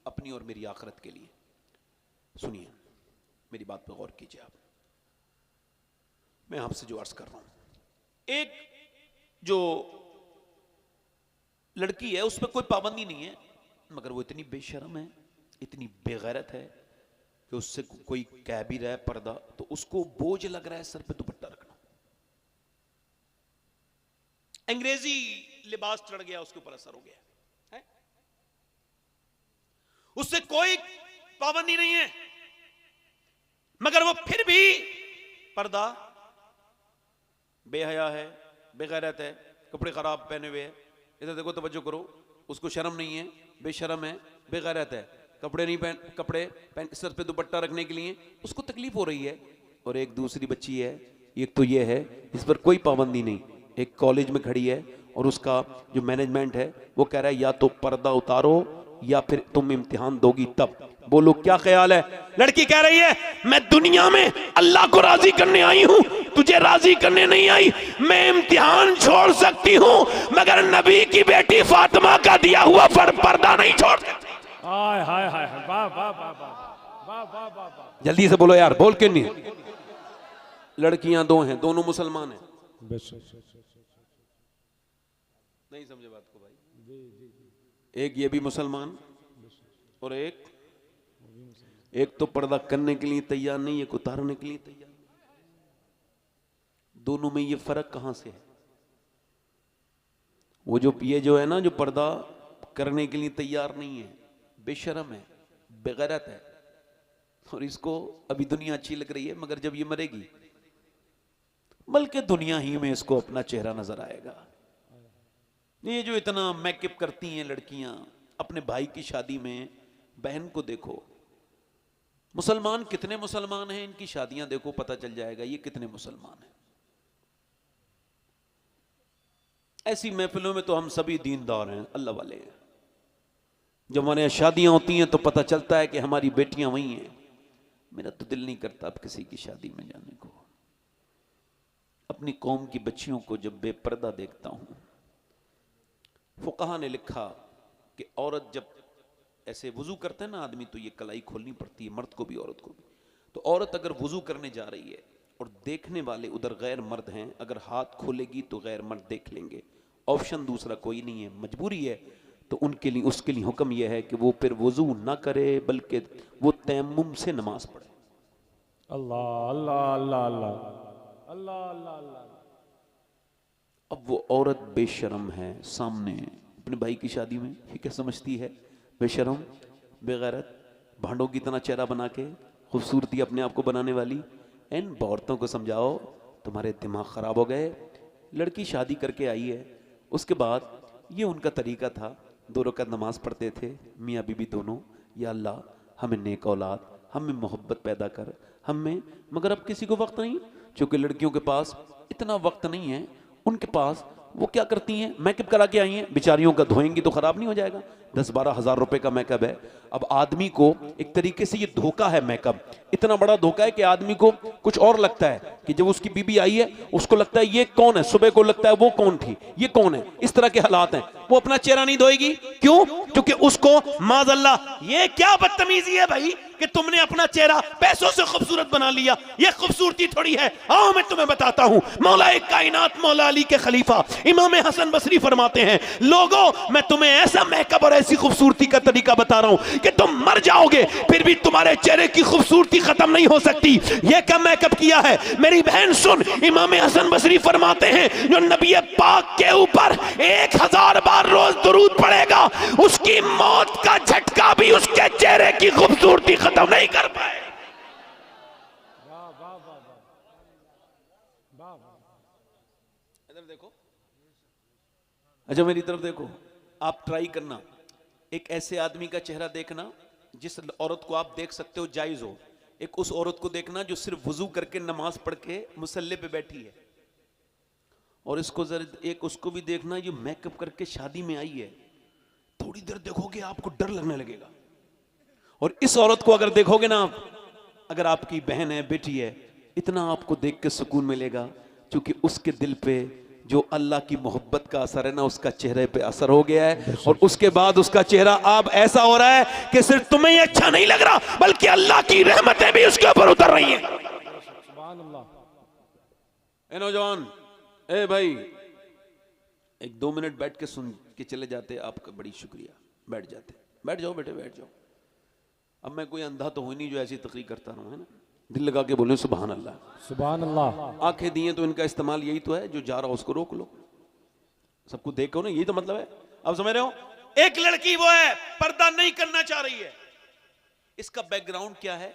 अपनी और मेरी आखिरत के लिए सुनिए, मेरी बात पर गौर कीजिए आप। मैं आपसे जो अर्ज कर रहा हूं, एक जो लड़की है उस पर कोई पाबंदी नहीं है मगर वो इतनी बेशर्म है, इतनी बेगैरत है कि उससे कोई कह भी रहा है पर्दा तो उसको बोझ लग रहा है सर पे दुपट्टा रखना। अंग्रेजी लिबास चढ़ गया, उसके ऊपर असर हो गया है? उससे कोई पाबंदी नहीं है मगर वो फिर भी पर्दा, बेहया है, बेगैरत है, कपड़े खराब पहने हुए है, इधर देखो तवज्जो करो, उसको शर्म नहीं है, बेशर्म है, बेगैरत है, कपड़े नहीं पहन सर पे दुपट्टा रखने के लिए उसको तकलीफ हो रही है। और एक दूसरी बच्ची है, एक तो ये है इस पर कोई पाबंदी नहीं, एक कॉलेज में खड़ी है और उसका जो मैनेजमेंट है वो कह रहा है या तो पर्दा उतारो या फिर तुम इम्तिहान दोगी तब। बोलो क्या ख्याल है? लड़की कह रही है मैं दुनिया में अल्लाह को राजी करने आई हूं, तुझे राजी करने नहीं आई। मैं इम्तिहान छोड़ सकती हूं मगर नबी की बेटी फातिमा का दिया हुआ पर्दा नहीं छोड़ सकती। हाय हाय हाय, वाह वाह वाह वाह वाह वाह, जल्दी से बोलो यार, बोल के नहीं। लड़कियां 2 हैं, दोनों मुसलमान हैं, नहीं समझे बात को भाई? एक ये भी मुसलमान और एक तो पर्दा करने के लिए तैयार नहीं, एक उतारने के लिए तैयार। दोनों में ये फर्क कहां से है? वो जो है ना, जो पर्दा करने के लिए तैयार नहीं है, बेशर्म है, बेगैरत है, और इसको अभी दुनिया अच्छी लग रही है मगर जब ये मरेगी बल्कि दुनिया ही में इसको अपना चेहरा नजर आएगा। ये जो इतना मेकअप करती हैं लड़कियां अपने भाई की शादी में, बहन को देखो, मुसलमान कितने मुसलमान हैं, इनकी शादियां देखो पता चल जाएगा ये कितने मुसलमान हैं। ऐसी महफिलों में तो हम सभी दीनदार हैं, अल्लाह वाले हैं। जब हमारे यहाँ शादियां होती हैं तो पता चलता है कि हमारी बेटियां वही हैं। मेरा तो दिल नहीं करता अब किसी की शादी में जाने को। अपनी कौम की बच्चियों को जब बेपर्दा देखता हूं, फुकहा ने लिखा कि औरत जब ऐसे वुजू करते हैं ना आदमी, तो ये कलाई खोलनी पड़ती है, मर्द को भी औरत को भी। तो औरत अगर वुजू करने जा रही है और देखने वाले उधर गैर मर्द हैं, अगर हाथ खोलेगी तो गैर मर्द देख लेंगे, ऑप्शन दूसरा कोई नहीं है, मजबूरी है, तो उनके लिए उसके लिए हुक्म यह है कि वो फिर वुजू ना करे बल्कि वो तयम्मुम से नमाज पढ़े। अल्लाह अल्लाह अल्लाह अल्लाह अल्लाह अल्लाह अल्लाह। अब वो औरत बेशर्म है, सामने अपने भाई की शादी में, ये क्या समझती है बेशर्म, बेगैरत, भांडों की तरह चेहरा बना के खूबसूरती अपने आप को बनाने वाली, इन औरतों को समझाओ तुम्हारे दिमाग ख़राब हो गए। लड़की शादी करके आई है, उसके बाद ये उनका तरीका था, 2 रकात नमाज पढ़ते थे मियाँ बीबी दोनों, या अल्लाह हमें नेक औलाद, हमें मोहब्बत पैदा कर, हमें। मगर अब किसी को वक्त नहीं, चूँकि लड़कियों के पास इतना वक्त नहीं है, उनके पास वो क्या करती हैं, मेकअप करा के आई हैं, बेचारियों का धोएंगी तो ख़राब नहीं हो जाएगा, 10-12 हज़ार रुपए का मेकअप है। अब आदमी को एक तरीके से ये धोखा है, मेकअप इतना बड़ा धोखा है कि आदमी को कुछ और लगता है कि जब उसकी बीबी आई है उसको लगता है ये कौन है, सुबह को लगता है वो कौन थी, ये कौन है, इस तरह के हालात हैं। वो अपना चेहरा नहीं धोएगी, क्यों? क्योंकि उसको माज़अल्लाह, ये क्या बदतमीजी है भाई कि तुमने अपना चेहरा पैसों से खूबसूरत बना लिया, ये खूबसूरती थोड़ी है। आओ मैं तुम्हें बताता हूं, मौला कायनात मौला अली के खलीफा इमाम हसन बसरी फरमाते हैं, लोगों मैं तुम्हें ऐसा मेकअप और ऐसी खूबसूरती का तरीका बता रहा हूं कि तुम मर जाओगे फिर भी तुम्हारे चेहरे की खूबसूरती खत्म नहीं हो सकती। ये क्या मेकअप किया है मेरी बहन, सुन, इमाम हसन बसरी फरमाते हैं जो नबी पाक के ऊपर 1000 बार रोज दुरूद पड़ेगा, उसकी मौत का झटका भी उसके चेहरे की खूबसूरती खत्म नहीं कर पाए। इधर देखो, अच्छा मेरी तरफ देखो, आप ट्राई करना, एक ऐसे आदमी का चेहरा देखना जिस औरत को आप देख सकते हो जायज हो, एक उस औरत को देखना जो सिर्फ वुजू करके नमाज पढ़ के मुसल्ले पे बैठी है, और इसको जरा एक उसको भी देखना जो मेकअप करके शादी में आई है। थोड़ी देर देखोगे आपको डर लगने लगेगा। और इस औरत को अगर देखोगे ना आप, अगर आपकी बहन है, बेटी है, इतना आपको देख के सुकून मिलेगा, क्योंकि उसके दिल पे जो अल्लाह की मोहब्बत का असर है ना, उसका चेहरे पे असर हो गया है, और उसके बाद उसका चेहरा अब ऐसा हो रहा है कि सिर्फ तुम्हें ये अच्छा नहीं लग रहा बल्कि अल्लाह की रहमतें भी उसके ऊपर उतर रही हैं। सुभान अल्लाह। ए नौजवान, ए भाई, 1-2 मिनट बैठ के सुन के चले जाते, आपका बड़ी शुक्रिया, बैठ जाते, बैठ जाओ बेटे, बैठ जाओ। अब मैं कोई अंधा तो हूं नहीं जो ऐसी तकरीर करता रहूं, है ना, दिल लगा के बोले सुभान अल्लाह, सुभान अल्लाह। आंखें दिए तो इनका इस्तेमाल यही तो है, जो जा रहा उसको रोक लो, सबको देखो ना, यही तो मतलब है। अब समझ रहे हो, एक लड़की वो है पर्दा नहीं करना चाह रही है, इसका बैकग्राउंड क्या है?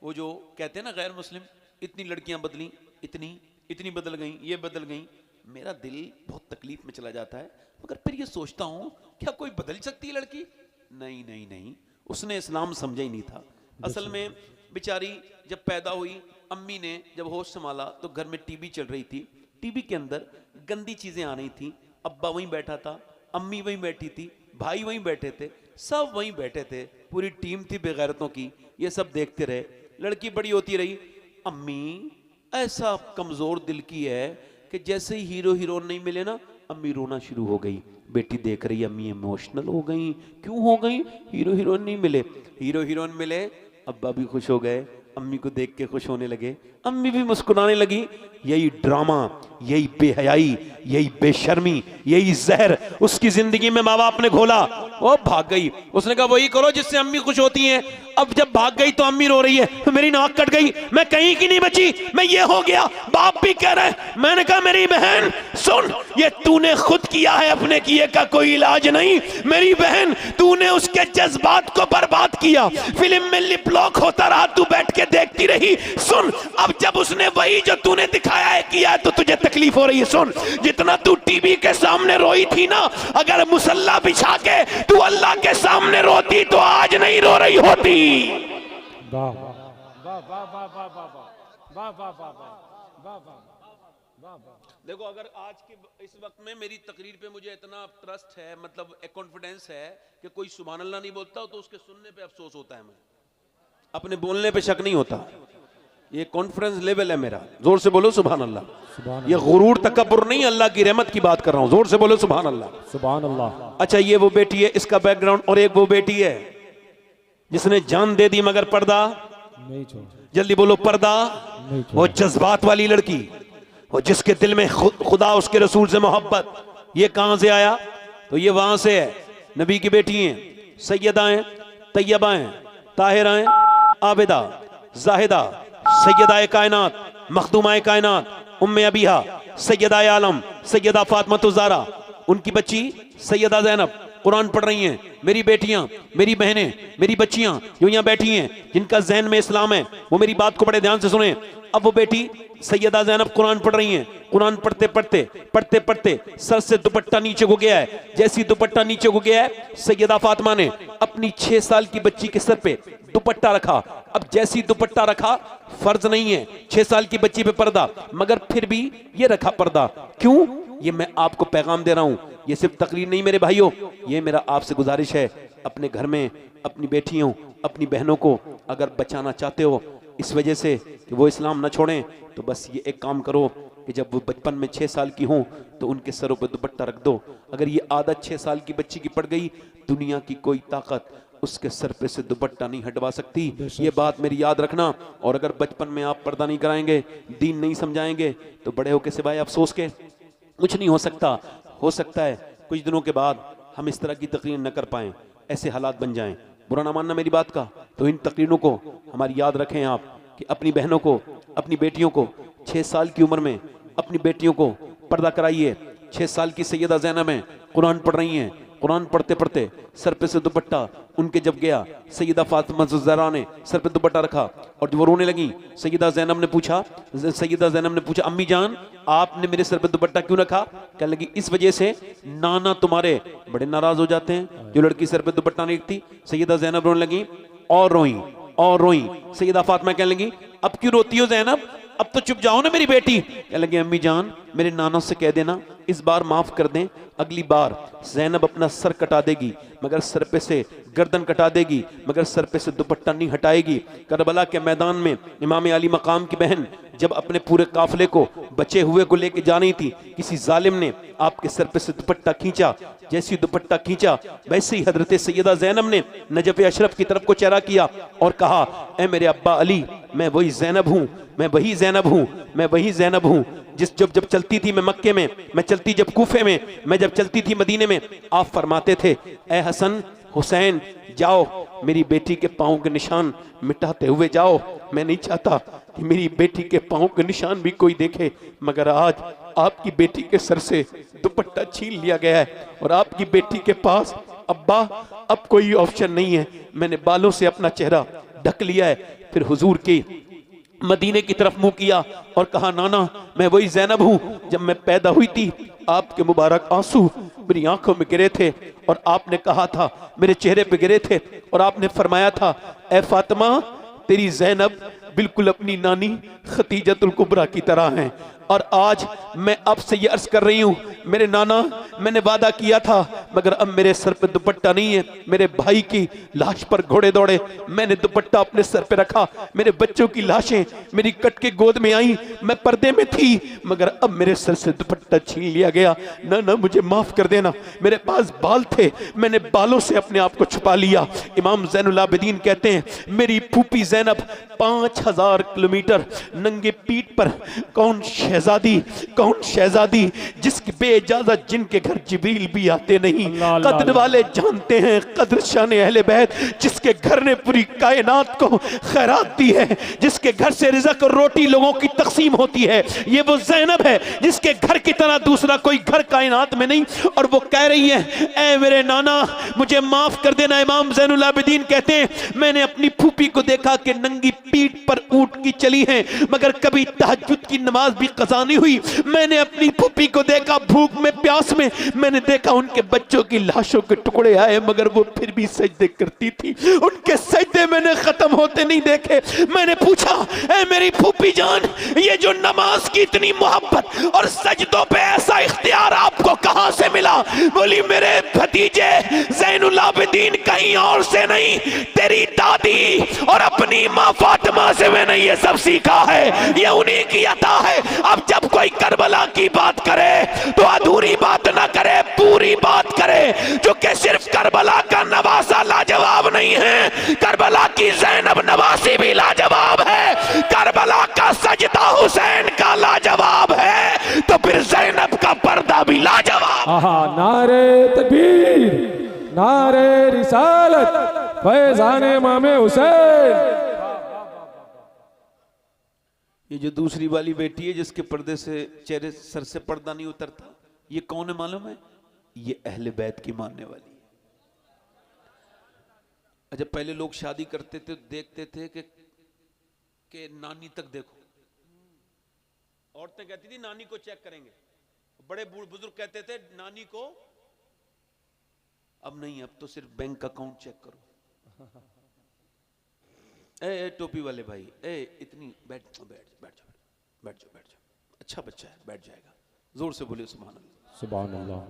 वो जो कहते हैं ना गैर मुस्लिम, इतनी लड़कियां बदली, इतनी बदल गई, ये बदल गई, मेरा दिल बहुत तकलीफ में चला जाता है। मगर फिर ये सोचता हूं क्या कोई बदल सकती है लड़की? नहीं नहीं नहीं, उसने इस्लाम समझा ही नहीं था। असल में बेचारी जब पैदा हुई, अम्मी ने जब होश संभाला तो घर में टीवी चल रही थी, टीवी के अंदर गंदी चीजें आ रही थी, अब्बा वहीं बैठा था, अम्मी वहीं बैठी थी, भाई वहीं बैठे थे, सब वहीं बैठे थे, पूरी टीम थी बेगैरतों की, ये सब देखते रहे। लड़की बड़ी होती रही, अम्मी ऐसा कमजोर दिल की है कि जैसे ही हीरो हीरोइन नहीं मिले ना, अम्मी रोना शुरू हो गई। बेटी देख रही, अम्मी इमोशनल हो गई, क्यों हो गई? हीरो हीरोइन नहीं मिले। हीरो हीरोइन मिले, अब्बा भी खुश हो गए, अम्मी को देख के खुश होने लगे, अम्मी भी मुस्कुराने लगी। यही ड्रामा, यही बेहयाई, यही बेशर्मी, यही जहर उसकी जिंदगी में माँ बाप ने घोला। वो भाग गई, उसने कहा वही करो जिससे अम्मी खुश होती हैं। अब जब भाग गई तो अम्मी रो रही है, मेरी नाक कट गई, मैं कहीं की नहीं बची, मैं ये हो गया। बाप भी कह रहा है। मैंने कहा मेरी बहन सुन, ये तूने खुद किया है, अपने किए का कोई इलाज नहीं। मेरी बहन, तूने उसके जज्बात को बर्बाद किया, फिल्म में लिप लॉक होता रहा, तू बैठ के देखती रही। सुन, अब जब उसने वही जो तूने दिखाया है किया तो तुझे तकलीफ हो रही है। सुन, जितना तू टीवी के सामने रोई थी ना, अगर मुसल्ला बिछा के तू अल्लाह के सामने रोती तो आज नहीं रो रही होती। वाह वाह वाह वाह वाह वाह वाह वाह वाह वाह वाह। देखो, अगर आज के इस वक्त में मेरी तकरीर पे मुझे इतना ट्रस्ट है, मतलब एक कॉन्फिडेंस है कि कोई सुभान अल्लाह नहीं बोलता तो उसके सुनने पे अफसोस होता है, मुझे अपने बोलने पे शक नहीं होता। ये कॉन्फिडेंस लेवल है मेरा। जोर से बोलो सुभान अल्लाह। ये गुरूर तकब्बुर नहीं, अल्लाह की रहमत की बात कर रहा हूं। जोर से बोलो सुभान अल्लाह, सुभान अल्लाह। अच्छा, ये वो बेटी है, इसका बैकग्राउंड, और एक वो बेटी है जिसने जान दे दी मगर पर्दा नहीं छोड़ा। जल्दी बोलो, पर्दा नहीं छोड़ा। वो जज्बात वाली लड़की, वो जिसके दिल में खुदा उसके रसूल से मोहब्बत। ये कहां से आया? तो ये वहां से है। नबी की बेटी हैं, सैयदाएं, तैयबाएं, ताहिराएं, आबिदा, जाहिदा, सैयदाए कायनात, मखदूमाए कायनात, उम्मे अबीहा, सैयदा आलम, सैयदा फातिमा ज़हरा, उनकी बच्ची सैयदा ज़ैनब, कुरान पढ़ रही हैं, मेरी बेटियां, मेरी बहनें, मेरी बच्चियां जो यहाँ बैठी हैं, जिनका ज़हन में इस्लाम है, वो मेरी बात को बड़े ध्यान से सुने। अब वो बेटी सैयदा ज़ैनब कुरान पढ़ रही हैं, कुरान पढ़ते पढ़ते पढ़ते पढ़ते सर से दुपट्टा नीचे को गया है। जैसी दुपट्टा नीचे को गया है, सैयदा फातिमा ने अपनी 6 साल की बच्ची के सर पे दुपट्टा रखा। अब जैसी दुपट्टा रखा, फर्ज नहीं है 6 साल की बच्ची पे पर्दा, मगर फिर भी ये रखा पर्दा। क्यों? ये मैं आपको पैगाम दे रहा हूं, ये सिर्फ तकरीर नहीं मेरे भाइयों, ये मेरा आपसे गुजारिश है, अपने घर में अपनी बेटियों, अपनी बहनों को अगर बचाना चाहते हो इस वजह से कि वो इस्लाम ना छोड़ें, तो बस ये एक काम करो कि जब वो बचपन में 6 साल की हों तो उनके सरों पे दुपट्टा रख दो। अगर ये आदत 6 साल की बच्ची की पड़ गई, दुनिया की कोई ताकत उसके सर पे से दुपट्टा नहीं हटवा सकती। ये बात मेरी याद रखना। और अगर बचपन में आप पर्दा नहीं कराएंगे, दीन नहीं समझाएंगे, तो बड़े होके सिवाय अफसोस के कुछ नहीं हो सकता। हो सकता है कुछ दिनों के बाद हम इस तरह की तकरीर न कर पाएं, ऐसे हालात बन जाएं। बुरा ना मानना मेरी बात का। तो इन तकरीरों को हमारी याद रखें आप कि अपनी बहनों को, अपनी बेटियों को 6 साल की उम्र में अपनी बेटियों को पर्दा कराइए। 6 साल की सैयदा ज़ैनब हैं, कुरान पढ़ रही हैं, कुरान पढ़ते पढ़ते सर पे से दुपट्टा उनके जब गया, सैयदा फातिमा ज़हरा ने सर पे दुपट्टा रखा और जब वो रोने लगी, सैयदा ज़ैनब ने पूछा अम्मी जान आपने मेरे सर पे दुपट्टा क्यों रखा? कहने लगी इस वजह से नाना तुम्हारे बड़े नाराज हो जाते हैं जो लड़की सर पे दुपट्टा नहीं रखती। सैयदा ज़ैनब रोने लगी और रोई। सैयदा फातिमा कहने लगी अब क्यों रोती हो ज़ैनब, अब तो चुप जाओ ना मेरी बेटी। कहने लगी अम्मी जान मेरे नाना से कह देना इस बार माफ कर दें, अगली बार ज़ैनब अपना सर कटा देगी मगर सर पे से गर्दन कटा देगी मगर सर पे से दुपट्टा नहीं हटाएगी। करबला के मैदान में इमाम अली मकाम की बहन जब अपने पूरे काफिले को, बचे हुए को लेके जा रही थी, किसी जालिम ने आपके सर पे से दुपट्टा खींचा। जैसी दुपट्टा खींचा वैसे ही हजरत सैयदा ज़ैनब ने नजफ अशरफ की तरफ को चेहरा किया और कहा ए मेरे अब्बा अली, मैं वही ज़ैनब हूँ, मैं वही ज़ैनब हूँ जिस जब चलती थी मैं मक्के में, मैं चलती जब कूफे में, मैं जब चलती थी मदीने में, आप फरमाते थे ए हसन हुसैन जाओ मेरी बेटी के पाँव के निशान मिटाते हुए जाओ। मैं नहीं चाहता कि मेरी बेटी के पाँव के निशान भी कोई देखे, मगर आज आपकी बेटी के सर से दुपट्टा छीन लिया गया है और आपकी बेटी के पास अब्बा अब कोई ऑप्शन नहीं है। मैंने बालों से अपना चेहरा ढक लिया है। फिर हुजूर की मदीने की तरफ मुंह किया और कहा नाना मैं वही ज़ैनब हूँ, जब मैं पैदा हुई थी आपके मुबारक आंसू मेरी आंखों में गिरे थे और आपने कहा था, मेरे चेहरे पे गिरे थे और आपने फरमाया था ए फातिमा तेरी ज़ैनब बिल्कुल अपनी नानी खतीजतुल कुबरा की तरह है। और आज मैं आपसे ये अर्ज कर रही हूँ मेरे नाना, मैंने वादा किया था मगर अब मेरे सर पे दुपट्टा नहीं है। मेरे भाई की लाश पर घोड़े दौड़े, मैंने दुपट्टा अपने सर पे रखा। मेरे बच्चों की लाशें मेरी कट के गोद में आई, मैं पर्दे में थी मगर अब मेरे सर से दुपट्टा छीन लिया गया। ना मुझे माफ कर देना, मेरे पास बाल थे, मैंने बालों से अपने आप को छुपा लिया। इमाम ज़ैनुल आबिदीन कहते हैं मेरी फूफी ज़ैनब 5000 किलोमीटर नंगे पीठ पर, कौन शहजादी जिसकी बेइजाजत जिनके घर जिब्रील भी आते नहीं। कद्र वाले जानते हैं कद्र शान अहले बैत, जिसके घर ने पूरी कायनात को खैरात दी है, जिसके घर से रिज़्क़ और रोटी लोगों की तकसीम होती है, ये वो ज़ैनब है जिसके घर की तरह दूसरा कोई घर कायनात में नहीं। और वो कह रही है ऐ मेरे नाना मुझे माफ कर देना। इमाम ज़ैनुल आबिदीन कहते हैं मैंने अपनी फूफी को देखा कि नंगी पीठ पर ऊँट की चली है मगर कभी तहज्जुद की नमाज भी कज़ा नहीं हुई। मैंने अपनी फूफी को देखा भूख में प्यास में, मैंने देखा उनके बच्चों की लाशों के टुकड़े आए मगर वो फिर भी सजदे करती थी, उनके सजदे मैंने खत्म होते नहीं देखे। मैंने पूछा ऐ मेरी फूफी जान ये जो नमाज की इतनी मोहब्बत और सजदों पे ऐसा इख्तियार आपको कहां से मिला? बोली मेरे भतीजे ज़ैनुल आबिदीन कहीं और से नहीं, तेरी दादी और अपनी माँ फातिमा से मैंने ये सब सीखा है, ये उन्हीं की अता है। अब जब कोई करबला की बात करे तो अधूरी बात ना करे, पूरी बात करे, जो कि सिर्फ करबला का नवासा लाजवाब नहीं है, करबला की ज़ैनब नवासी भी लाजवाब है, करबला का सजदा हुसैन का लाजवाब है, तो फिर ज़ैनब का पर्दा भी लाजवाब। नारे तकबीर, नारे रिसालत, फैज़ाने इमाम हुसैन। ये जो दूसरी वाली बेटी है जिसके पर्दे से चेहरे सर से पर्दा नहीं उतरता, ये कौन है मालूम है? ये अहले बैत की मानने वाली है। अच्छा, पहले लोग शादी करते थे देखते थे कि नानी तक देखो। औरतें कहती थी नानी को चेक करेंगे, बड़े बुजुर्ग कहते थे नानी को। अब नहीं, अब तो सिर्फ बैंक अकाउंट चेक करो। ए टोपी वाले भाई, इतनी बैठ जाओ, अच्छा बच्चा है, बैठ जाएगा। जोर से बोले सुभान अल्लाह, सुभान अल्लाह।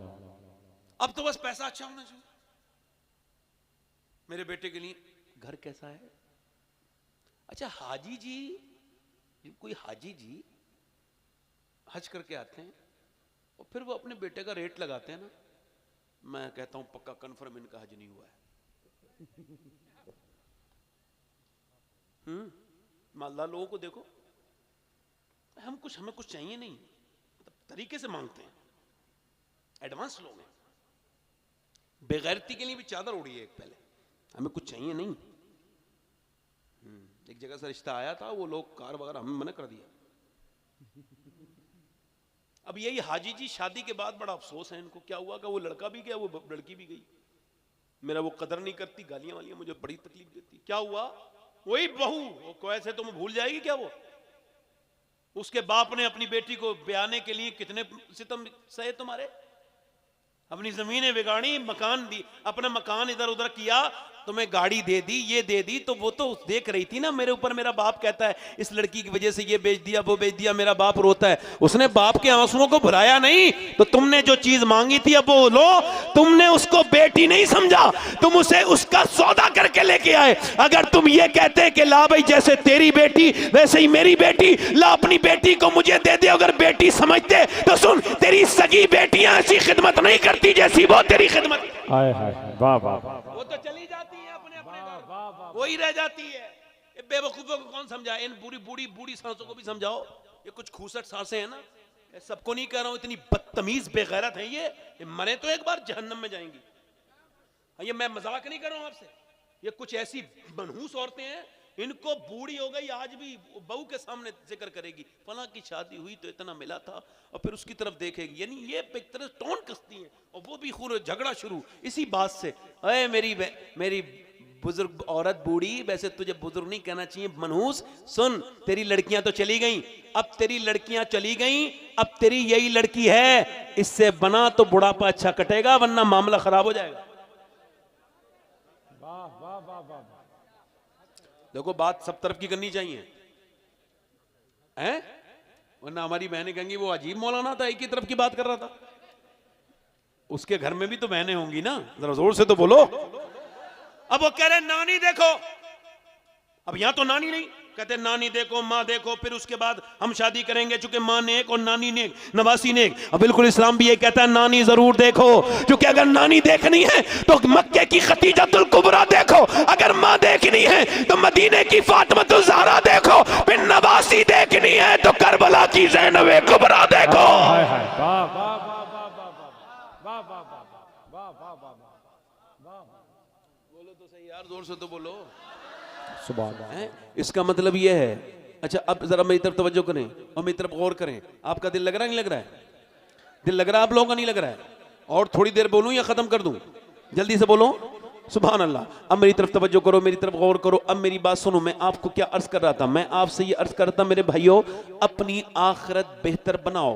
अब तो बस पैसा अच्छा होना चाहिए। मेरे बेटे के लिए घर कैसा है? अच्छा, हाजी जी, कोई हाजी जी हज करके आते हैं और फिर वो अपने बेटे का रेट लगाते हैं ना, मैं कहता हूं पक्का कंफर्म इनका हज नहीं हुआ है। मालदार लोगों को देखो, हमें कुछ चाहिए नहीं, तरीके से मांगते हैं, एडवांस लोग हैं। बेगैरती के लिए भी चादर उड़ी है एक पहले, हमें कुछ चाहिए नहीं। एक जगह से रिश्ता आया था, वो लोग कार वगैरह हमें मना कर दिया। अब यही हाजी जी शादी के बाद बड़ा अफसोस है इनको, क्या हुआ कि वो लड़का भी गया, वो लड़की भी गई। मेरा वो कदर नहीं करती, गालियां वालियां मुझे बड़ी तकलीफ देती। क्या हुआ? वही बहू, वो कैसे तुम्हें भूल जाएगी क्या? वो उसके बाप ने अपनी बेटी को ब्याने के लिए कितने सितम सहे तुम्हारे, अपनी जमीनें बिगाड़ी, मकान दी, अपना मकान इधर उधर किया, तुम्हें गाड़ी दे दी, ये दे दी। तो वो तो देख रही थी ना मेरे ऊपर, मेरा बाप कहता है इस लड़की की वजह से ये बेच दिया, वो बेच दिया, मेरा बाप रोता है। उसने बाप के आंसुओं को भुलाया नहीं। तो तुमने जो चीज मांगी थी अब वो लो, तुमने उसको बेटी नहीं समझा, तुम उसे उसका सौदा करके लेके आए। अगर तुम ये कहते कि ला भाई जैसे तेरी बेटी वैसे ही मेरी बेटी, ला अपनी बेटी को मुझे दे दे, अगर बेटी समझते तो सुन, तेरी सगी बेटियां ऐसी खिदमत नहीं करती जैसी वो तेरी खिदमत। हाय हाय, वाह वाह वाह। वो तो चली जाती है अपने घर, वही रह जाती है। ये बेवकूफों को कौन समझाए? इन बूढ़ी सांसों को भी समझाओ। ये कुछ खूसट सांसें हैं ना, सबको नहीं कह रहा हूं, इतनी बदतमीज बेगैरत है ये मरे तो एक बार जहन्नम में जाएंगी। ये मैं मजाक नहीं कर रहा हूं आपसे, ये कुछ ऐसी मनहूस औरतें हैं, इनको बूढ़ी हो गई आज भी बहू के सामने जिक्र करेगी, फला की शादी हुई तो इतना मिला था, और फिर उसकी तरफ देखेगी। यानी ये एक तरह टोन कसती हैं, और वो भी खून झगड़ा शुरू इसी बात से। अरे मेरी बुजुर्ग औरत बूढ़ी, वैसे तुझे बुजुर्ग नहीं कहना चाहिए, मनहूस। सुन, तेरी लड़कियां तो चली गई, अब तेरी लड़कियां चली गई, अब तेरी यही लड़की है, इससे बना तो बुढ़ापा अच्छा कटेगा, वरना मामला खराब हो जाएगा। वाह वाह वाह वाह। देखो, बात सब तरफ की करनी चाहिए, हैं? वरना हमारी बहनें कहेंगी वो अजीब मौलाना था, एक ही तरफ की बात कर रहा था। उसके घर में भी तो बहनें होंगी ना, जरा जोर से तो बोलो। अब वो कह रहे नानी देखो, अब यहां तो नानी नहीं, कहते नानी देखो, माँ देखो, फिर उसके बाद हम शादी करेंगे, चूंकि माँ नेक और नानी नेक, नवासी नेक। अब बिल्कुल इस्लाम भी ये कहता है नानी जरूर देखो, क्योंकि अगर नानी देखनी है तो मक्के की खतीजतुल कुबरा देखो, अगर माँ देखनी है तो मदीने की फातिमतुल ज़हरा देखो, फिर नवासी देखनी है तो करबला की ज़ैनब कुबरा देखो। हाय हाय, वाह वाह वाह वाह वाह वाह वाह वाह वाह वाह वाह। बोलो तो सही यार, जोर से तो बोलो। सुभान अल्लाह। इसका मतलब यह है। अच्छा, अब जरा मेरी तरफ तवज्जो करें और मेरी तरफ गौर करें। आपका दिल लग रहा है नहीं लग रहा है? दिल लग रहा है आप लोगों का? नहीं लग रहा है? और थोड़ी देर बोलूं या खत्म कर दूं? जल्दी से बोलो सुभान अल्लाह। अब मेरी तरफ तवज्जो करो, मेरी तरफ गौर करो। अब मेरी बात सुनो, मैं आपको क्या अर्ज कर रहा था? मैं आपसे ये अर्ज कर रहा था मेरे भाइयों, अपनी आखिरत बेहतर बनाओ,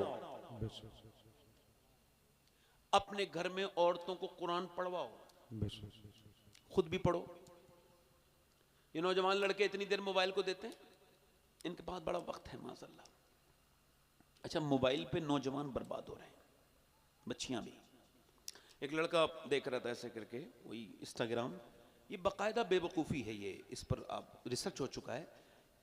अपने घर में औरतों को कुरान पढ़वाओ, खुद भी पढ़ो। ये नौजवान लड़के इतनी देर मोबाइल को देते हैं, इनके पास बड़ा वक्त है माशाल्लाह। अच्छा, मोबाइल पे नौजवान बर्बाद हो रहे हैं, बच्चियां भी। एक लड़का देख रहा था ऐसे करके, वही इंस्टाग्राम, ये बाकायदा बेवकूफ़ी है ये, इस पर आप रिसर्च हो चुका है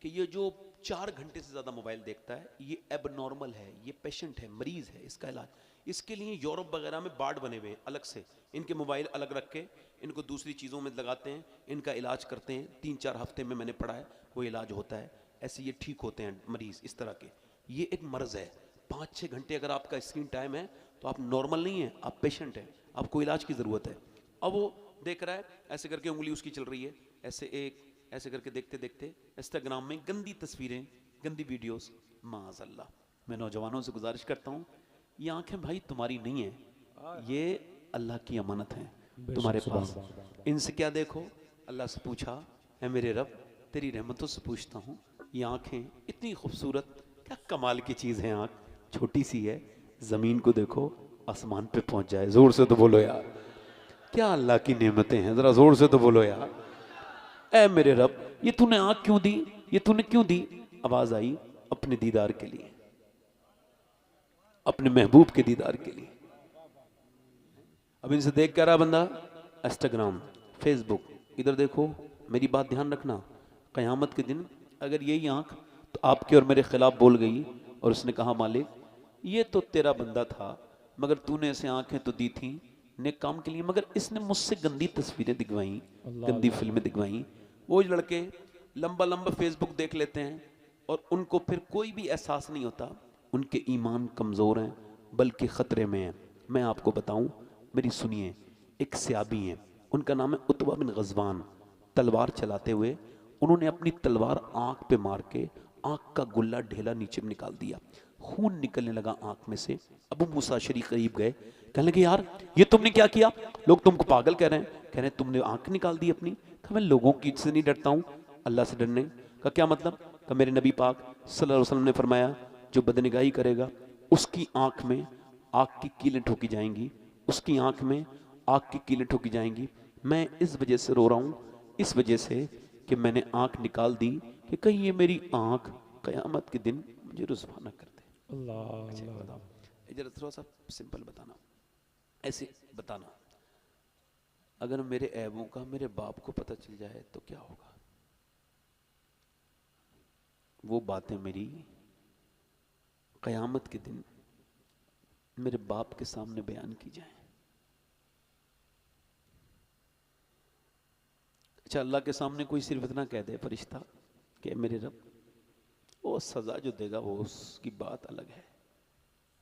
कि ये जो 4 घंटे से ज़्यादा मोबाइल देखता है ये एबनॉर्मल है, ये पेशेंट है, मरीज़ है। इसका इलाज, इसके लिए यूरोप वगैरह में बार्ड बने हुए अलग से, इनके मोबाइल अलग रख के इनको दूसरी चीज़ों में लगाते हैं, इनका इलाज करते हैं। 3-4 हफ्ते में मैंने पढ़ा है वो इलाज होता है, ऐसे ये ठीक होते हैं मरीज़ इस तरह के। ये एक मर्ज़ है। 5-6 घंटे अगर आपका स्क्रीन टाइम है तो आप नॉर्मल नहीं है, आप पेशेंट हैं, आपको इलाज की ज़रूरत है। अब वो देख रहा है ऐसे करके, उंगली उसकी चल रही है ऐसे, ऐसे करके देखते देखते इंस्टाग्राम में गंदी तस्वीरें, गंदी वीडियोस। माज़अल्लाह, मैं नौजवानों से गुजारिश करता हूँ, ये आंखें भाई तुम्हारी नहीं है, ये अल्लाह की अमानत है तुम्हारे पास। इनसे क्या देखो? अल्लाह से पूछा, है मेरे रब तेरी रहमतों से पूछता हूँ, ये आँखें इतनी खूबसूरत, क्या कमाल की चीज़ है। आँख छोटी सी है, ज़मीन को देखो आसमान पे पहुँच जाए। ज़ोर से तो बोलो यार, क्या अल्लाह की नेमतें हैं, ज़रा ज़ोर से तो बोलो यार। ऐ मेरे रब ये तूने आँख क्यों दी, ये तूने क्यों दी। आवाज़ आई, अपने दीदार के लिए, अपने महबूब के दीदार के लिए। अब इनसे देख क्या रहा बंदा, इंस्टाग्राम, फेसबुक, इधर देखो। मेरी बात ध्यान रखना, क़यामत के दिन अगर यही आंख तो आपके और मेरे खिलाफ बोल गई और उसने कहा मालिक ये तो तेरा बंदा था, मगर तूने ऐसे आंखें तो दी थी नेक काम के लिए, मगर इसने मुझसे गंदी तस्वीरें दिखवाई, गंदी फिल्में दिखवाई। वो लड़के लंबा लंबा फेसबुक देख लेते हैं और उनको फिर कोई भी एहसास नहीं होता, उनके ईमान कमज़ोर हैं बल्कि ख़तरे में हैं। मैं आपको बताऊं, मेरी सुनिए, एक सहाबी हैं, उनका नाम है उत्बा बिन गज़वान। तलवार चलाते हुए उन्होंने अपनी तलवार आँख पे मार के आँख का गुल्ला ढेला नीचे में निकाल दिया, खून निकलने लगा आँख में से। अबू मूसा अशअरी करीब गए, कहने लगे यार ये तुमने क्या किया, लोग तुमको पागल कह रहे हैं, कह रहे हैं तुमने आँख निकाल दी अपनी। कहा मैं लोगों की से नहीं डरता हूँ, अल्लाह से डरने का क्या मतलब। कहा मेरे नबी पाक सल्लल्लाहु अलैहि वसल्लम ने फरमाया जो बदनिगाही करेगा उसकी आँख में आग की कीलें ठोकी जाएंगी, उसकी आँख में आग की कीलें ठोकी जाएंगी। मैं इस वजह से रो रहा हूँ, इस वजह से कि मैंने आँख निकाल दी कि कहीं ये मेरी आँख क़यामत के दिन मुझे रुसवा न कर दे। अल्लाह बताओ, जरा थोड़ा सा सिंपल बताना, ऐसे बताना, अगर मेरे ऐबों का मेरे बाप को पता चल जाए तो क्या होगा। वो बातें मेरी क़यामत के दिन मेरे बाप के सामने बयान की जाए। अच्छा, अल्लाह के सामने कोई सिर्फ इतना कह दे फरिश्ता कि मेरे रब, वो सजा जो देगा वो उसकी बात अलग है,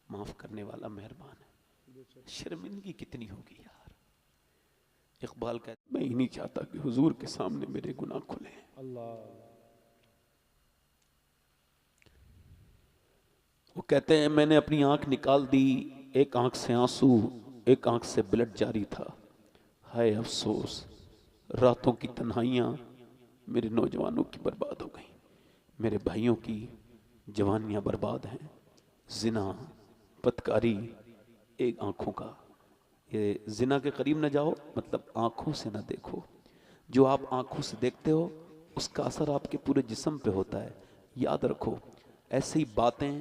माफ करने वाला मेहरबान है। शर्मिंदगी कितनी होगी यार। इकबाल कहता मैं ही नहीं चाहता कि हुजूर के सामने मेरे गुनाह खुले। वो कहते हैं मैंने अपनी आंख निकाल दी, एक आंख से आंसू एक आंख से ब्लड जारी था। हाय अफसोस, रातों की तन्हाइयाँ मेरे नौजवानों की बर्बाद हो गई, मेरे भाइयों की जवानियाँ बर्बाद हैं। जिना, बदकारी, एक आँखों का, ये जिना के करीब न जाओ मतलब आँखों से न देखो। जो आप आँखों से देखते हो उसका असर आपके पूरे जिस्म पे होता है, याद रखो। ऐसी ही बातें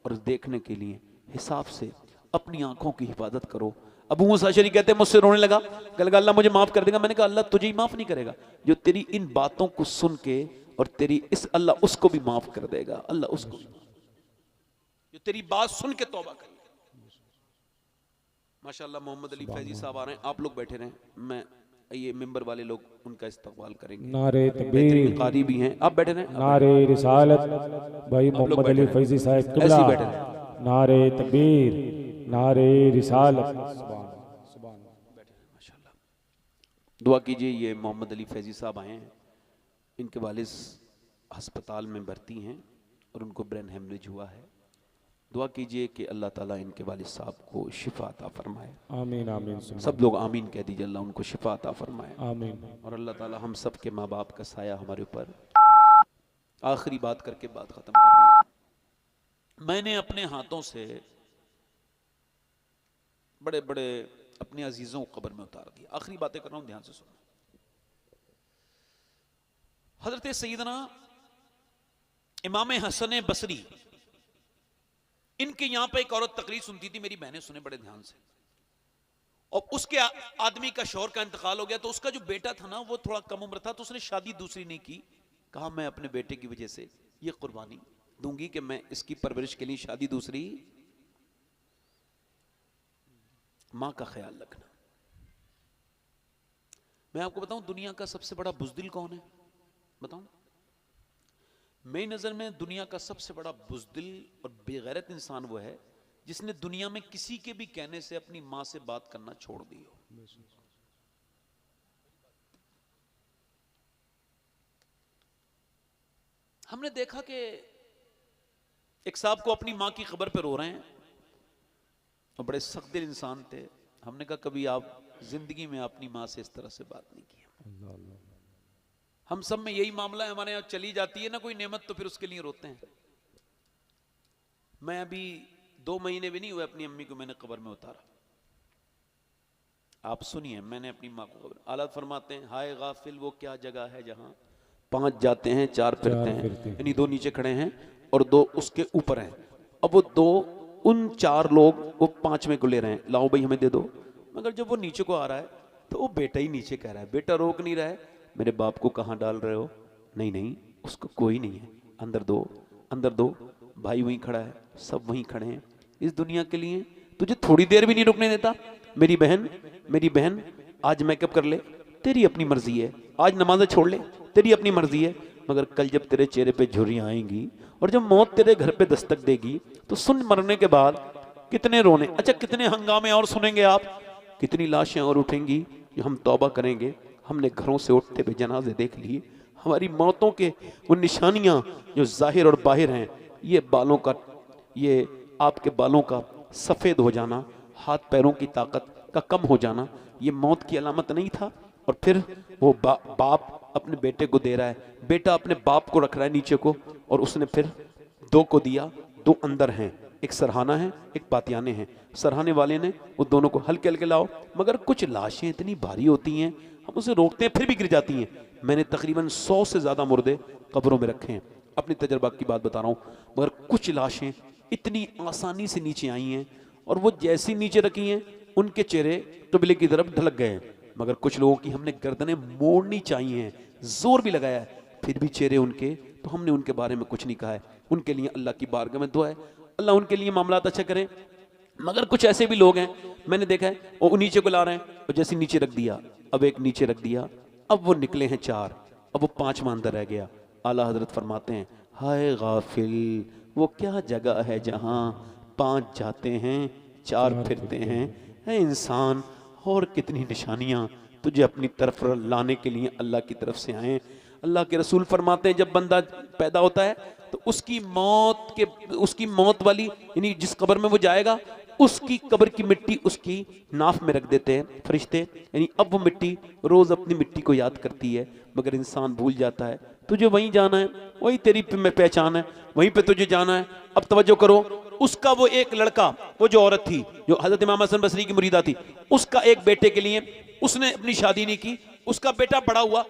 और देखने के लिए हिसाब से अपनी आँखों की हिफाजत करो। अबू मूसा अशअरी कहते हैं मुझसे रोने लगा, कह लगा अल्लाह मुझे माफ कर देगा। मैंने कहा अल्लाह तुझे ही माफ नहीं करेगा, जो तेरी इन बातों को सुन के और तेरी इस, अल्लाह उसको भी माफ कर देगा। अल्लाह उसको जो तेरी बात सुन के तौबा करेगा। माशाअल्लाह मोहम्मद अली फैजी साहब आ रहे हैं, आप लोग बैठे रहें, मैं ये मेंबर वाले लोग उनका इस्तकबाल करेंगे। नारे तकबीर, कारी भी हैं, आप बैठे रहें। नारे रिसालत, भाई मोहम्मद अली फैजी साहब ऐसे ही बैठे किबला, रहें। नारे तकबीर, नारे रिसालत। माशाअल्लाह, दुआ कीजिए। ये मोहम्मद अली फैजी साहब आए हैं, इनके वालिद अस्पताल में भर्ती हैं और उनको ब्रेन हेमरेज हुआ है। दुआ कीजिए कि अल्लाह ताला इनके वालिद साहब को शिफा अता फरमाए। आमीन आमीन सब लोग आमीन कह दीजिए, अल्लाह उनको शिफा अता फरमाए। आमीन। और अल्लाह ताला हम सब के माँ बाप का साया हमारे ऊपर। आखिरी बात करके बात खत्म कर रहा हूं। मैंने अपने हाथों से बड़े बड़े अपने अजीजों को कब्र में उतार दिया। आखिरी बातें कर रहा हूं, ध्यान से सुनो। हजरत सैयदना इमाम हसन बसरी, इनके यहां पे एक औरत तकरीर सुनती थी, मेरी बहनें सुने बड़े ध्यान से। और उसके आदमी का शौहर का इंतकाल हो गया, तो उसका जो बेटा था ना वो थोड़ा कम उम्र था, तो उसने शादी दूसरी नहीं की। कहा मैं अपने बेटे की वजह से ये कुर्बानी दूंगी कि मैं इसकी परवरिश के लिए शादी दूसरी। मां का ख्याल रखना। मैं आपको बताऊं दुनिया का सबसे बड़ा बुज़दिल कौन है, बताऊं? मेरी नजर में दुनिया का सबसे बड़ा बुज़दिल और बेगैरत इंसान वो है जिसने दुनिया में किसी के भी कहने से अपनी मां से बात करना छोड़ दी हो। हमने देखा कि एक साहब को अपनी मां की खबर पे रो रहे हैं और बड़े सख्त दिल इंसान थे। हमने कहा कभी आप जिंदगी में अपनी मां से इस तरह से बात नहीं की। हम सब में यही मामला है, हमारे यहाँ चली जाती है ना कोई नेमत तो फिर उसके लिए रोते हैं। मैं अभी 2 महीने भी नहीं हुए अपनी अम्मी को मैंने कब्र में उतारा। आप सुनिए, मैंने अपनी माँ को कब्र, आला फरमाते हैं हाय गाफिल वो क्या जगह है जहां 5 जाते हैं 4 फिरते हैं, यानी 2 नीचे खड़े हैं और 2 उसके ऊपर हैं। अब वो 2 उन 4 लोग वो 5वें को ले रहे हैं, लाओ भाई हमें दे दो। मगर जब वो नीचे को आ रहा है तो वो बेटा ही नीचे कह रहा है, बेटा रोक नहीं रहा है, मेरे बाप को कहाँ डाल रहे हो? नहीं नहीं उसको कोई नहीं है, अंदर दो अंदर दो। भाई वहीं खड़ा है, सब वहीं खड़े हैं। इस दुनिया के लिए तुझे थोड़ी देर भी नहीं रुकने देता। मेरी बहन आज मेकअप कर ले, तेरी अपनी मर्जी है, आज नमाज़ें छोड़ ले, तेरी अपनी मर्जी है, मगर कल जब तेरे चेहरे पे झुर्रियाँ आएंगी और जब मौत तेरे घर पे दस्तक देगी तो सुन मरने के बाद कितने रोने, अच्छा कितने हंगामे और सुनेंगे आप, कितनी लाशें और उठेंगी जो हम तौबा करेंगे। हमने घरों से उठते हुए जनाजे देख लिए, हमारी मौतों के वो निशानियाँ जो जाहिर और बाहिर हैं, ये बालों का, ये आपके बालों का सफ़ेद हो जाना, हाथ पैरों की ताकत का कम हो जाना, ये मौत की अलामत नहीं था। और फिर वो बाप अपने बेटे को दे रहा है, बेटा अपने बाप को रख रहा है नीचे को, और उसने फिर 2 को दिया, 2 अंदर हैं, एक सरहाना है एक पातियाने हैं। सरहाने वाले ने वो दोनों को हल्के हल्के लाओ, मगर कुछ लाशें इतनी भारी होती हैं हम उसे रोकते हैं फिर भी गिर जाती हैं। मैंने तकरीबन 100 से ज़्यादा मुर्दे कब्रों में रखे हैं, अपनी तजर्बा की बात बता रहा हूँ, मगर कुछ लाशें इतनी आसानी से नीचे आई हैं और वो जैसी नीचे रखी हैं उनके चेहरे कबले की तरफ ढलक गए हैं। मगर कुछ लोगों की हमने गर्दनें मोड़नी चाहिए हैं, जोर भी लगाया है, फिर भी चेहरे उनके, तो हमने उनके बारे में कुछ नहीं कहा है। उनके लिए अल्लाह की बारगाह में दुआ है, अल्लाह उनके लिए मामलात अच्छा करे। मगर कुछ ऐसे भी लोग हैं मैंने देखा है, वो नीचे को ला रहे हैं, और जैसे नीचे रख दिया, अब एक नीचे रख दिया, अब वो निकले हैं 4, अब वो 5वां अंदर रह गया। आला हजरत फरमाते हैं हाय गाफिल वो क्या जगह है जहाँ 5 जाते हैं 4 फिरते हैं। है इंसान, और कितनी निशानियाँ तुझे अपनी तरफ लाने के लिए अल्लाह की तरफ से आए। अल्लाह के रसूल फरमाते हैं जब बंदा पैदा होता है तो उसकी मौत वाली, यानी जिस कब्र में वो जाएगा उसकी कब्र की मिट्टी उसकी नाफ में रख देते हैं फरिश्ते, यानी अब वो मिट्टी रोज अपनी मिट्टी को याद करती है। मगर इंसान भूल जाता है तुझे वहीं जाना है, वही तेरी पहचान है, वहीं पे तुझे जाना है। अब तवज्जो करो, उसका वो एक लड़का, वो जो औरत थी जो हजरत इमाम हसन बसरी की मुरीदा थी, उसका एक बेटे के लिए उसने अपनी शादी नहीं की, उसका बेटा बड़ा हुआ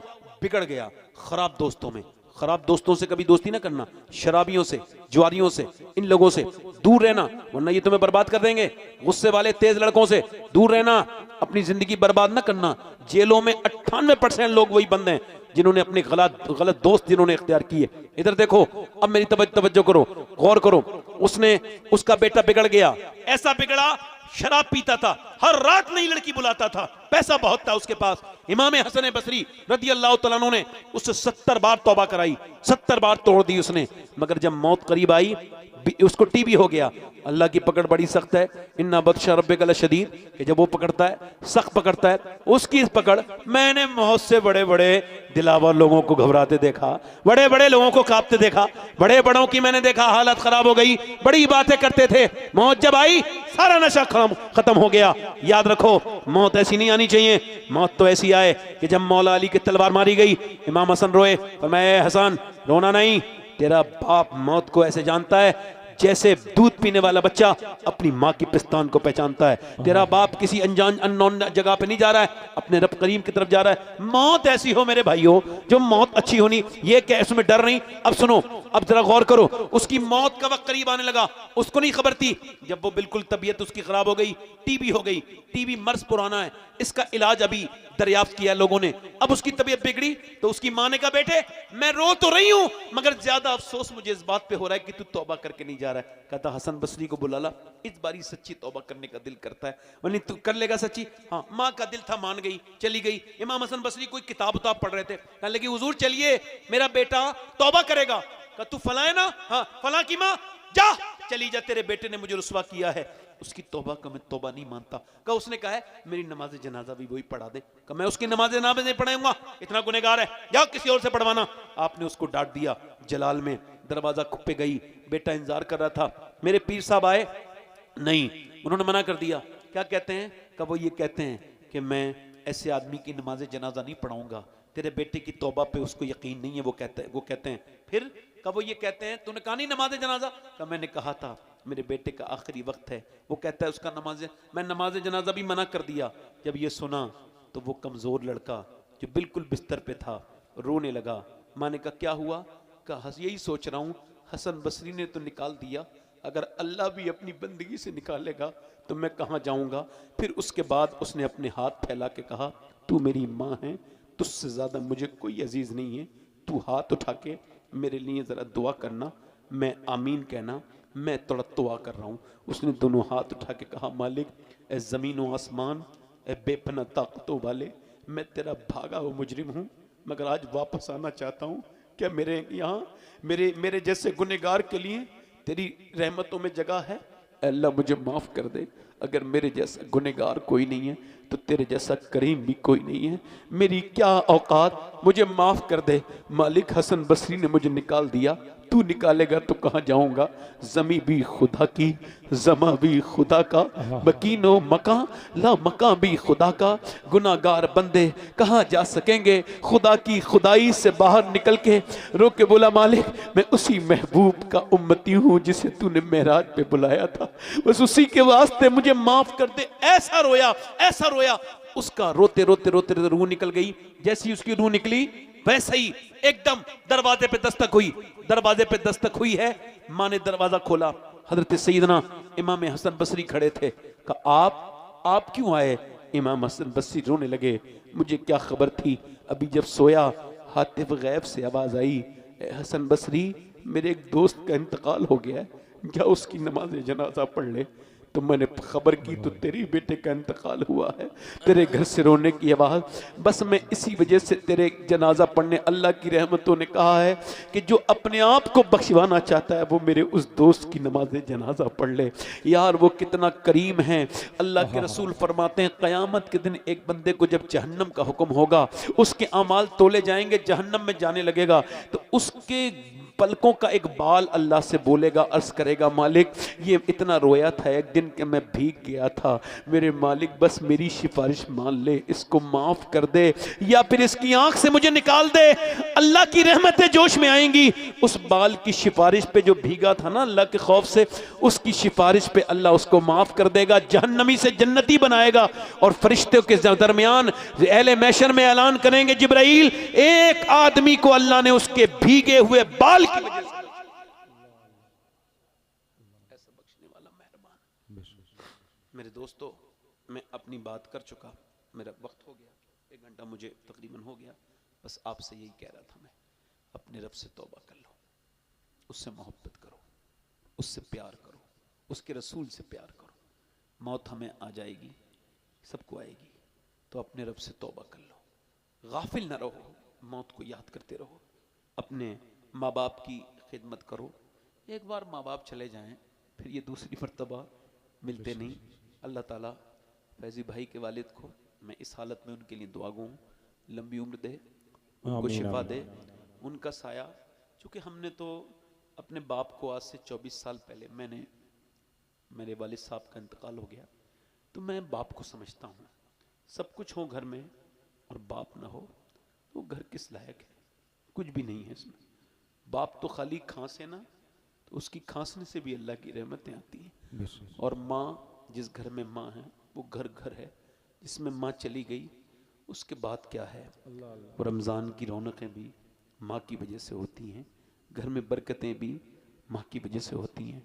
बिगड़ गया खराब दोस्तों में। खराब दोस्तों से कभी दोस्ती ना करना, शराबियों से, जुआरियों से, इन लोगों से दूर रहना, वरना ये तुम्हें बर्बाद कर देंगे। गुस्से वाले तेज लड़कों से दूर रहना, अपनी जिंदगी बर्बाद ना करना। जेलों में 98% लोग वही बंद हैं जिन्होंने अपने गलत दोस्त जिन्होंने इख्तियार किए। इधर देखो, अब मेरी तवज्जो करो, गौर करो, उसका बेटा बिगड़ गया, ऐसा बिगड़ा शराब पीता था, हर रात नई लड़की बुलाता था, पैसा बहुत था उसके पास। इमाम हसन बसरी रदी अल्लाह तआला अन्हु ने उससे 70 बार तौबा कराई, 70 बार तोड़ दी उसने। मगर जब मौत करीब आई उसको टीबी हो गया। अल्लाह की पकड़ बड़ी सख्त है, इन्ना बत्शा रब्बिका लशदीद, कि जब वो पकड़ता है सख्त पकड़ता है। उसकी इस पकड़, मैंने बहुत से बड़े बड़े दिलावर लोगों को घबराते देखा, बड़े बड़े लोगों को कांपते देखा, बड़े बड़ों की मैंने देखा हालत खराब हो गई, बड़ी बातें करते थे। मौत जब आई सारा नशा खत्म हो गया। याद रखो, मौत ऐसी नहीं आनी चाहिए। मौत तो ऐसी आए कि जब मौला अली की तलवार मारी गई, इमाम हसन रोए, फरमाया हसन रोना नहीं, तेरा बाप मौत को ऐसे जानता है जैसे दूध पीने वाला बच्चा अपनी माँ की पिस्तान को पहचानता है। तेरा बाप किसी अननोन जगह पे नहीं जा रहा है, अपने रब करीम की तरफ जा रहा है। मौत ऐसी हो मेरे भाइयों, जो मौत अच्छी होनी, ये क्या इसमें डर नहीं। अब सुनो, अब जरा गौर करो, उसकी मौत का वक्त करीब आने लगा, उसको नहीं खबर थी, जब वो बिल्कुल तबीयत उसकी खराब हो गई, टीबी हो गई। टीबी मर्ज पुराना है, इसका इलाज अभी दरियाफ्त किया लोगों ने। अब उसकी तबीयत बिगड़ी तो उसकी माँ ने कहा, बेटे मैं रो तो रही हूं मगर ज्यादा अफसोस मुझे इस बात पे हो रहा है कि तू तौबा करके नहीं जा रहा है। कहता हसन बसरी को बुला ला, इस बारी सच्ची तौबा करने का दिल करता है, वरना तू कर लेगा सच्ची। हाँ, माँ का दिल था, मान गई, चली गई। इमाम हसन बसरी कोई किताब पढ़ रहे थे, कहने लगी हुजूर चलिए मेरा बेटा तौबा करेगा। कहा तू फला है ना? हाँ फला की माँ, जा चली जा, तेरे बेटे ने मुझे रुसवा किया है। उसकी तौबा का मैं तौबा नहीं मानता। कहा उसने कहा है मेरी नमाज जनाजा भी वही पढ़ा दे। कहा मैं उसकी नमाज जनाजा नहीं पढ़ाऊंगा, इतना गुनहगार है, जाओ किसी और से पढ़वाना। आपने उसको डांट दिया। जलाल में दरवाजा पे गई, बेटा इंतजार कर रहा था, मेरे पीर साहब आए नहीं, उन्होंने मना कर दिया। क्या कहते हैं? कहा वो ये कहते हैं कि मैं ऐसे आदमी की नमाज जनाजा नहीं पढ़ाऊंगा तेरे बेटे की तौबा पे उसको यकीन नहीं है, वो कहते हैं फिर कब वो ये कहते हैं तूने कहा नहीं नमाज जनाजा का, मैंने कहा था मेरे बेटे का आखिरी वक्त है, वो कहता है उसका मैं नमाज जनाजा भी मना कर दिया। जब ये सुना तो वो कमजोर लड़का जो बिल्कुल बिस्तर पे था रोने लगा। माँ ने कहा क्या हुआ? कहा यही सोच रहा हूँ, हसन बसरी ने तो निकाल दिया, अगर अल्लाह भी अपनी बंदगी से निकालेगा तो मैं कहाँ जाऊँगा। फिर उसके बाद उसने अपने हाथ फैला के कहा तू मेरी माँ है, तुझसे ज़्यादा मुझे कोई अजीज़ नहीं है, तू हाथ उठा के मेरे लिए ज़रा दुआ करना, मैं आमीन कहना, मैं थोड़ा दुआ कर रहा हूँ। उसने दोनों हाथ उठा के कहा मालिक ए ज़मीन व आसमान, ए बेपना ताकतों वाले, मैं तेरा भागा हुआ मुजरिम हूँ, मगर आज वापस आना चाहता हूँ। क्या मेरे यहाँ मेरे जैसे गुनहगार के लिए तेरी रहमतों में जगह है? अल्लाह मुझे माफ़ कर दे, अगर मेरे जैसा गुनहगार कोई नहीं है तो तेरे जैसा करीम भी कोई नहीं है, मेरी क्या औकात, मुझे माफ़ कर दे मालिक। हसन बसरी ने मुझे निकाल दिया, तू निकालेगा तो कहाँ जाऊँगा? ज़मी भी खुदा की, ज़मा भी खुदा का, मकीनो मकां ला मकां भी खुदा का, गुनाहगार बंदे कहाँ जा सकेंगे खुदा की खुदाई से बाहर निकल के। रो के बोला मालिक मैं उसी महबूब का उम्मती हूँ जिसे तूने मेराज पे बुलाया था, बस उसी के वास्ते मुझे माफ़ कर दे। ऐसा रोया, ऐसा रोया, उसका रोते रोते रोते रोते रूह निकल गई। जैसी उसकी रूह निकली वैसे ही एकदम दरवाजे पे दस्तक हुई, दरवाजे पे दस्तक हुई है। माँ ने दरवाजा खोला, हजरत सैयदना इमाम हसन बसरी खड़े थे। कहा आप क्यों आए? इमाम हसन बसरी रोने लगे, मुझे क्या खबर थी, अभी जब सोया हातिफ गैब से आवाज आई हसन बसरी मेरे एक दोस्त का इंतकाल हो गया है, क्या उसकी नमाज जनाजा पढ़ ले। तो मैंने खबर की तो तेरी बेटे का इंतकाल हुआ है, तेरे घर से रोने की आवाज़, बस मैं इसी वजह से तेरे जनाजा पढ़ने। अल्लाह की रहमतों ने कहा है कि जो अपने आप को बख्शवाना चाहता है वो मेरे उस दोस्त की नमाज जनाजा पढ़ ले। यार वो कितना करीम है। अल्लाह के रसूल फरमाते हैं क़यामत के दिन एक बंदे को जब जहन्नम का हुक्म होगा, उसके अमाल तोले जाएंगे, जहन्नम में जाने लगेगा, तो उसके पलकों का एक बाल अल्लाह से बोलेगा, अर्ज करेगा मालिक ये इतना रोया था एक दिन कि मैं भीग गया था, मेरे मालिक बस मेरी सिफारिश मान ले, इसको माफ कर दे या फिर इसकी आंख से मुझे निकाल दे। अल्लाह की रहमतें जोश में आएंगी। उस बाल की सिफारिश पे जो भीगा था ना अल्लाह के खौफ से, उसकी सिफारिश पे अल्लाह उसको माफ कर देगा, जहन्नमी से जन्नती बनाएगा। और फरिश्तों के दरमियान अहले महशर में ऐलान करेंगे जिब्राइल एक आदमी को अल्लाह ने उसके भीगे हुए बाल की वजह से ऐसा बख्शने वाला मेहरबान। मेरे दोस्तों मैं अपनी बात कर चुका, मेरा वक्त हो गया, 1 घंटा मुझे तकरीबन हो गया। बस आपसे यही कह रहा था मैं, अपने रब से तौबा कर लो, उससे मोहब्बत करो, उससे प्यार करो, उसके रसूल से प्यार करो। मौत हमें आ जाएगी, सबको आएगी, तो अपने रब से तौबा कर लो, गाफिल ना रहो, मौत को याद करते रहो, अपने माँ बाप की खिदमत करो। एक बार माँ बाप चले जाएं फिर ये दूसरी मर्तबा मिलते नहीं। अल्लाह ताला फैजी भाई के वालिद को मैं इस हालत में उनके लिए दुआ गूँ, लंबी उम्र दे, उनको शिफा दे, उनका साया। चूँकि हमने तो अपने बाप को आज से 24 साल पहले मेरे वालिद साहब का इंतकाल हो गया, तो मैं बाप को समझता हूँ। सब कुछ हो घर में और बाप ना हो तो घर किस लायक है? कुछ भी नहीं है इसमें। बाप तो खाली खांसे ना, तो उसकी खांसने से भी अल्लाह की रहमतें आती हैं। और माँ, जिस घर में माँ है वो घर है, जिसमें माँ चली गई उसके बाद क्या है? वो रमज़ान की रौनकें भी माँ की वजह से होती हैं, घर में बरकतें भी माँ की वजह से होती हैं।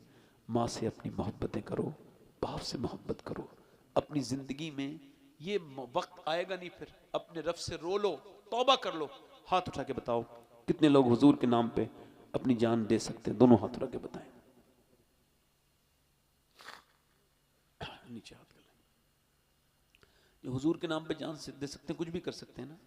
माँ से अपनी मोहब्बतें करो, बाप से मोहब्बत करो। अपनी ज़िंदगी में ये वक्त आएगा नहीं, फिर अपने रब से रो लो, तौबा कर लो। हाथ उठा के बताओ कितने लोग हुजूर के नाम पे अपनी जान दे सकते हैं? दोनों हाथ उठा के बताएं। नीचे हाथ कर लें। हुजूर के नाम पे जान दे सकते हैं, कुछ भी कर सकते हैं ना।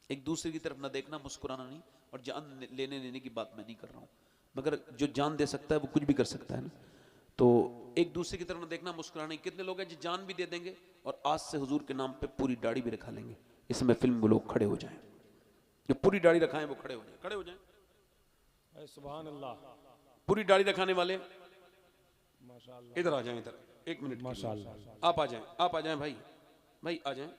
एक दूसरे की तरफ ना देखना, मुस्कुराना नहीं। और जान लेने देने की बात मैं नहीं कर रहा हूँ, मगर जो जान दे सकता है वो कुछ भी कर सकता है ना। तो एक दूसरे की तरफ ना देखना, मुस्कुराना नहीं। कितने लोग हैं जो जान भी दे देंगे और आज से हुजूर के नाम पे पूरी दाढ़ी भी रखा लेंगे। इस महफिल में लोग खड़े हो जाएं, जो पूरी दाढ़ी रखाएं वो खड़े हो जाएं, खड़े हो जाएं। सुभान अल्लाह। पूरी दाढ़ी रखाने वाले इधर आ जाएं, इधर 1 मिनट माशाअल्लाह। आप आ जाएं, आप आ जाएं भाई, भाई आ जाएं।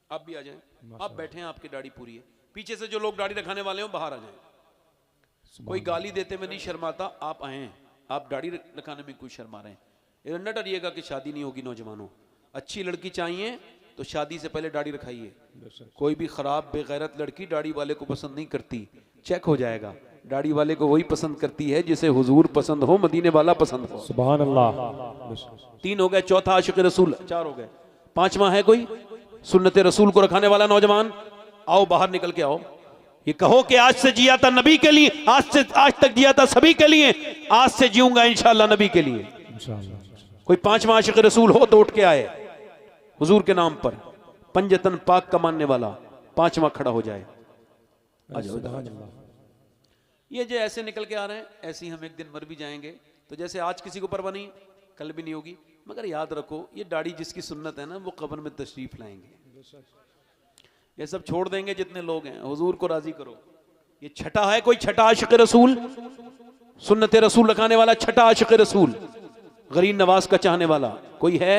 आप भी आ जाएं, आप बैठे हैं, आपकी दाढ़ी पूरी है। पीछे से जो लोग दाढ़ी रखाने वाले हो बाहर आ जाएं। कोई गाली देते में नहीं शर्माता, आप आए हैं, आप दाढ़ी रखाने में कोई शर्मा रहे हैं। इधर न डरिएगा कि शादी नहीं होगी। नौजवानों, अच्छी लड़की चाहिए तो शादी से पहले दाढ़ी रखाइए। कोई भी खराब बेगैरत लड़की दाढ़ी वाले को पसंद नहीं करती, चेक हो जाएगा। दाढ़ी वाले को वही पसंद करती है जिसे हुजूर पसंद हो, मदीने वाला पसंद हो। सुभान अल्लाह। 3 हो गए, चौथा आशिक रसूल, 4 हो गए। 5वां है कोई सुन्नत रसूल को रखाने वाला नौजवान। आओ बाहर निकल के आओ। ये कहो कि आज से जिया था नबी के लिए, आज तक जिया था सभी के लिए, आज से जीऊंगा इंशाअल्लाह नबी के लिए। कोई 5वां आशिक रसूल हो तो उठ के आए, हुजूर के नाम पर पंजतन पाक का मानने वाला 5वां खड़ा हो जाए। आ जाओ। ये जो ऐसे निकल के आ रहे हैं, ऐसे ही हम एक दिन मर भी जाएंगे। तो जैसे आज किसी को परवाह नहीं, कल भी नहीं होगी। मगर याद रखो, ये दाढ़ी जिसकी सुन्नत है ना, वो कब्र में तशरीफ लाएंगे। ये सब छोड़ देंगे जितने लोग हैं। हुजूर को राजी करो। ये छठा है कोई, छठा आशिक रसूल, सुन्नत रसूल रखाने वाला, छठा आशिक रसूल, गरीब नवाज का चाहने वाला कोई है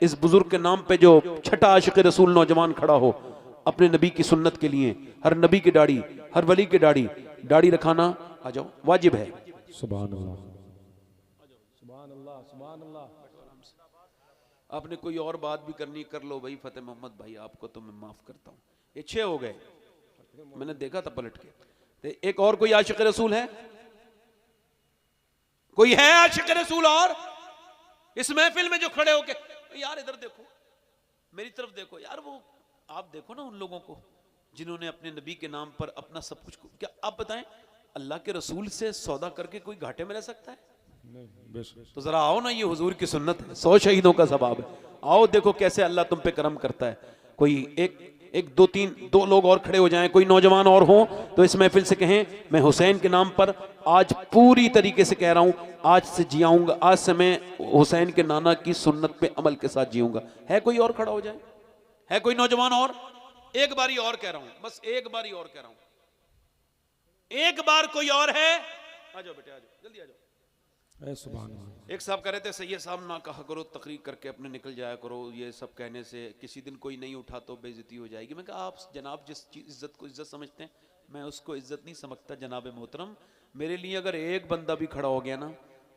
इस बुजुर्ग के नाम पे जो छठा आशिक रसूल नौजवान खड़ा हो अपने नबी की सुन्नत के लिए। हर नबी की दाढ़ी, हर वली की दाढ़ी रखाना, आ जाओ, वाजिब है। सुभान अल्लाह, सुभान अल्लाह, सुभान अल्लाह। आपने कोई और बात भी करनी कर लो भाई। फतेह मोहम्मद भाई, आपको तो मैं माफ करता हूं। ये 6 हो गए, मैंने देखा था पलट के। तो एक और कोई आशिक रसूल है? कोई है आशिक रसूल और इस महफिल में जो खड़े होके? यार इधर देखो, मेरी तरफ देखो यार। वो आप देखो ना उन लोगों को जिन्होंने अपने नबी के नाम पर अपना सब कुछ, क्या आप बताएं अल्लाह के रसूल से सौदा करके कोई घाटे में रह सकता है? तो जरा आओ ना, ये हुजूर की सुन्नत है, 100 शहीदों का सवाब है। आओ देखो कैसे अल्लाह तुम पे करम करता है। कोई एक 2 लोग और खड़े हो जाएं, कोई नौजवान और हो तो इस महफिल से कहें, मैं हुसैन के नाम पर आज पूरी तरीके से कह रहा हूं, आज से जियाऊंगा, आज से मैं हुसैन के नाना की सुन्नत पे अमल के साथ जीऊंगा। है कोई और खड़ा हो जाए? है कोई नौजवान और? एक बारी और कह रहा हूं, बस एक बारी और कह रहा हूं, एक बार कोई और है? आ जाओ बेटे, आ जाओ, जल्दी आ जाओ। एक साहब कह रहे थे, सैयद साहब ना कहा करो, तकरीर करके अपने निकल जाया करो। ये सब कहने से किसी दिन कोई नहीं उठा तो बेइज्जती हो जाएगी। मैं कहा, आप जनाब जिस इज्जत को इज्जत समझते हैं, मैं उसको इज्जत नहीं समझता जनाब मोहतरम। मेरे लिए अगर एक बंदा भी खड़ा हो गया ना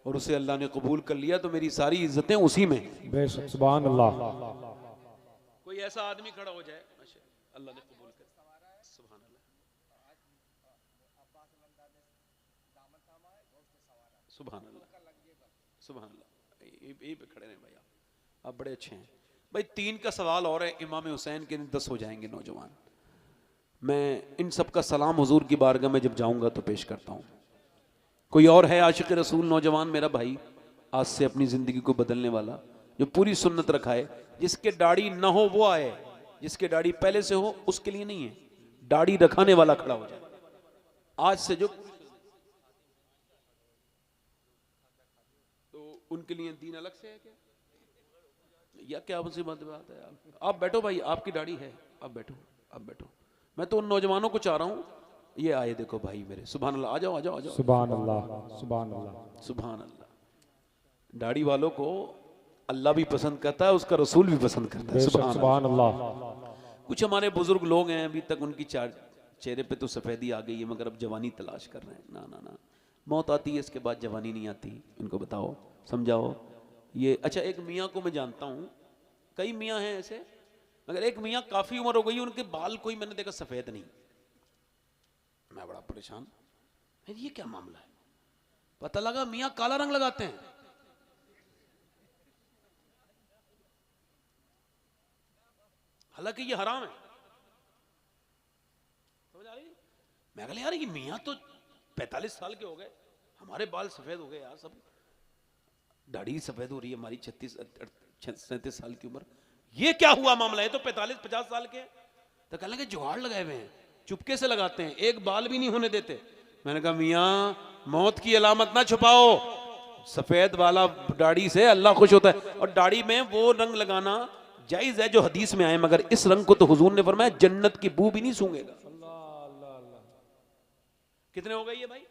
और उसे अल्लाह ने कबूल कर लिया तो मेरी सारी इज्जतें उसी में। सुभान अल्लाह। कोई ऐसा आदमी खड़ा हो जाए, अल्लाह ने कबूल कर। सुभान अल्लाह, सुभान अल्लाह, सुभान अल्लाह। यही पे खड़े रहे भाई, आप बड़े अच्छे हैं भाई। 3 का सवाल और है, इमाम हुसैन के 10 हो जाएंगे नौजवान। मैं इन सब का सलाम हुजूर की बारगाह में जब जाऊंगा तो पेश करता हूं। कोई और है आशिक रसूल नौजवान मेरा भाई, आज से अपनी जिंदगी को बदलने वाला, जो पूरी सुन्नत रखाए? जिसके दाढ़ी ना हो वो आए, जिसके दाढ़ी पहले से हो उसके लिए नहीं है, दाढ़ी रखाने वाला खड़ा हो जाए आज से। जो तो उनके लिए दीन अलग से है क्या? या क्या मुसीबत बात है यार? आप बैठो भाई, आपकी दाढ़ी है, आप बैठो, आप बैठो। मैं तो उन नौजवानों को चाह रहा हूं, ये आए देखो भाई मेरे, सुभान अल्लाह, आ जाओ, आ जाओ, आ जाओ। सुभान अल्लाह, सुभान अल्लाह, सुभान अल्लाह। दाढ़ी वालों को अल्लाह भी पसंद करता है, उसका रसूल भी पसंद करता है। सुभान अल्लाह। कुछ हमारे बुजुर्ग लोग हैं, अभी तक उनकी चेहरे पे तो सफेदी आ गई है, मगर अब जवानी तलाश कर रहे हैं। ना ना ना, मौत आती है, इसके बाद जवानी नहीं आती। इनको बताओ, समझाओ ये। अच्छा, एक मियाँ को मैं जानता हूँ, कई मियाँ हैं ऐसे, मगर एक मियाँ काफी उम्र हो गई, उनके बाल कोई मैंने देखा सफेद नहीं। मैं बड़ा परेशान, ये क्या मामला है? पता लगा मियाँ काला रंग लगाते हैं। हालांकि ये हराम है, समझ आ रही? मैं कहा यार, ये मियाँ तो 45 साल के हो गए, हमारे बाल सफेद हो गए यार, सब दाढ़ी सफेद हो रही है हमारी, 36-37 साल की उम्र, ये क्या हुआ मामला है? तो 45-50 साल के। तो कहने लगे जुगाड़ लगाए हुए हैं, चुपके से लगाते हैं, एक बाल भी नहीं होने देते। मैंने कहा मियाँ, मौत की अलामत ना छुपाओ, सफेद वाला दाढ़ी से अल्लाह खुश होता है। और दाढ़ी में वो रंग लगाना जायज है जो हदीस में आए, मगर इस रंग को तो हुजूर ने फरमाया जन्नत की बू भी नहीं सूंघेगा। कितने हो गए ये भाई?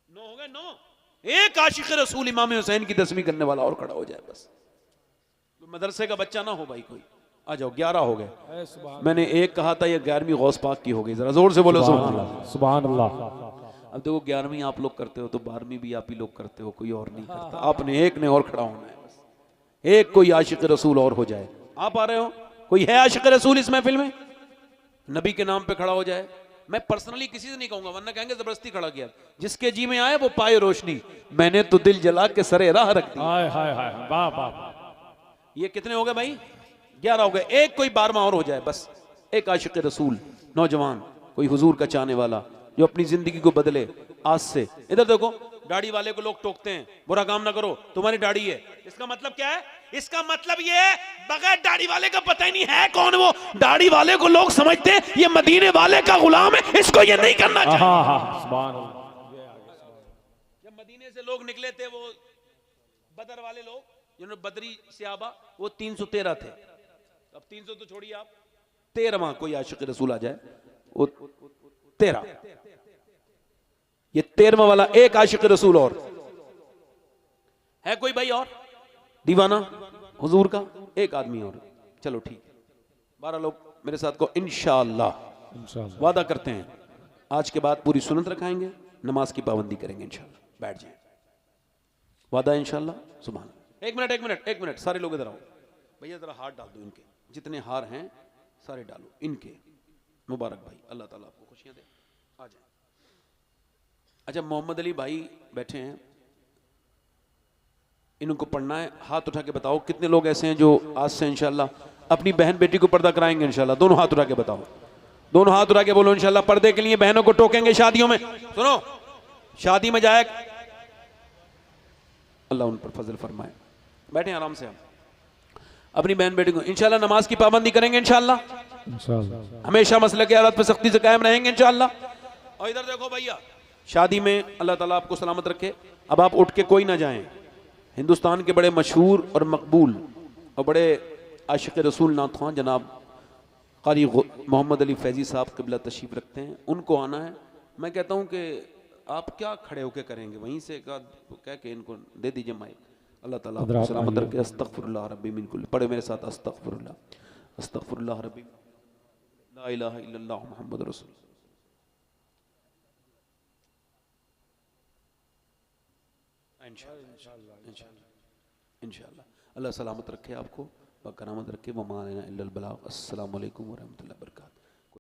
9 हो गए, 9। एक आशिक रसूल इमाम हुसैन की 10वीं करने वाला और खड़ा हो जाए बस। मदरसे का बच्चा ना हो भाई कोई, आ जाओ 11 हो गए। ए सुभान मैंने एक कहा था, ये 11वीं गौस पाक की हो गई। जरा जोर से बोलो सुभान अल्लाह। अल्लाह, सुभान अल्लाह। अब देखो 11वीं आप लोग करते हो तो 12वीं भी आप ही लोग करते हो, कोई और नहीं करता। आपने एक ने और खड़ा होना है बस, एक कोई आशिक रसूल और हो जाए। आप आ रहे हो, कोई है आशिक रसूल इस महफिल में, नबी के नाम पे खड़ा हो जाए। मैं पर्सनली किसी से नहीं कहूंगा, वरना कहेंगे जबरदस्ती खड़ा किया। जिसके जी में आए वो पाए रोशनी, मैंने तो दिल जला के सरे राह रख दी। हाय हाय हाय, वाह वाह। ये कितने हो गए भाई? 11 हो गए। एक कोई 12वां और हो जाए बस, एक आशिक रसूल नौजवान, कोई हुजूर का चाहने वाला जो अपनी जिंदगी को बदले आज से। इधर देखो, दाढ़ी वाले को लोग टोकते हैं, बुरा काम ना करो, तुम्हारी दाढ़ी है। इसका मतलब क्या है? इसका मतलब ये है बगैर दाढ़ी वाले का पता ही नहीं है कौन वो। दाढ़ी वाले को लोग समझते हैं ये मदीने वाले का गुलाम है, इसको ये नहीं करना चाहिए। हाँ हाँ, सुभान अल्लाह। जब मदीने से लोग निकले थे, वो बदर वाले लोग जिन्होंने बदरी सियाबा, वो 313 थे। अब 300 तो छोड़िए आप, 13वां कोई आशिक रसूल आ जाए, वो 13। ये 13वां वाला एक आशिक रसूल और है। कोई भाई और दीवाना हुजूर का? एक आदमी और। चलो ठीक है, 12 लोग मेरे साथ को इंशाअल्लाह इंशाअल्लाह। वादा करते हैं आज के बाद पूरी सुन्नत रखाएंगे, नमाज की पाबंदी करेंगे इंशाअल्लाह। बैठ जाए, वादा इंशाअल्लाह। सुभान। एक मिनट सारे लोग इधर आओ भैया, जरा हाथ डाल दो इनके, जितने हार हैं सारे डालो इनके। मुबारक भाई, अल्लाह ताला आपको खुशियां दे। आ जाए। अच्छा, मोहम्मद अली भाई बैठे हैं, इनको पढ़ना है। हाथ उठा के बताओ कितने लोग ऐसे हैं जो आज से इंशाल्लाह अपनी बहन बेटी को पर्दा कराएंगे इंशाल्लाह। दोनों हाथ उठा के बताओ, दोनों हाथ उठा के बोलो इंशाल्लाह पर्दे के लिए बहनों को टोकेंगे शादियों में। सुनो, शादी में जाए, अल्लाह उन पर फजल फरमाए। बैठे आराम से, हम अपनी बहन बेटी को इंशाल्लाह नमाज की पाबंदी करेंगे इंशाल्लाह। इंशाअल्लाह। हमेशा मसले की हालत पे सख्ती से कायम रहेंगे इंशाल्लाह। और इधर देखो भैया, शादी में अल्लाह ताला आपको सलामत रखे। अब आप उठ के कोई ना जाएं। हिंदुस्तान के बड़े मशहूर और मकबूल और बड़े आशिक रसूल नाथ ख़्वां जनाब क़ारी मोहम्मद अली फैज़ी साहब क़िबला तशरीफ़ रखते हैं, उनको आना है। मैं कहता हूँ कि आप क्या खड़े होकर करेंगे, वहीं से कह के इनको दे दीजिए माइक। अल्लाह ताला आपको सलामत रखे। अस्तग़फिरुल्लाह रब्बी मिन कुल्ल, पढ़े मेरे साथ, अस्तग़फिरुल्लाह अस्तग़फिरुल्लाह रब्बी ला इलाहा इल्लल्लाह मुहम्मद रसूल। इंशाअल्लाह अल्लाह सलामत रखे आपको, करामत रखे। वमा अलैना इल्लल बलाग। अस्सलामु अलैकुम व रहमतुल्लाहि व बरकातहू।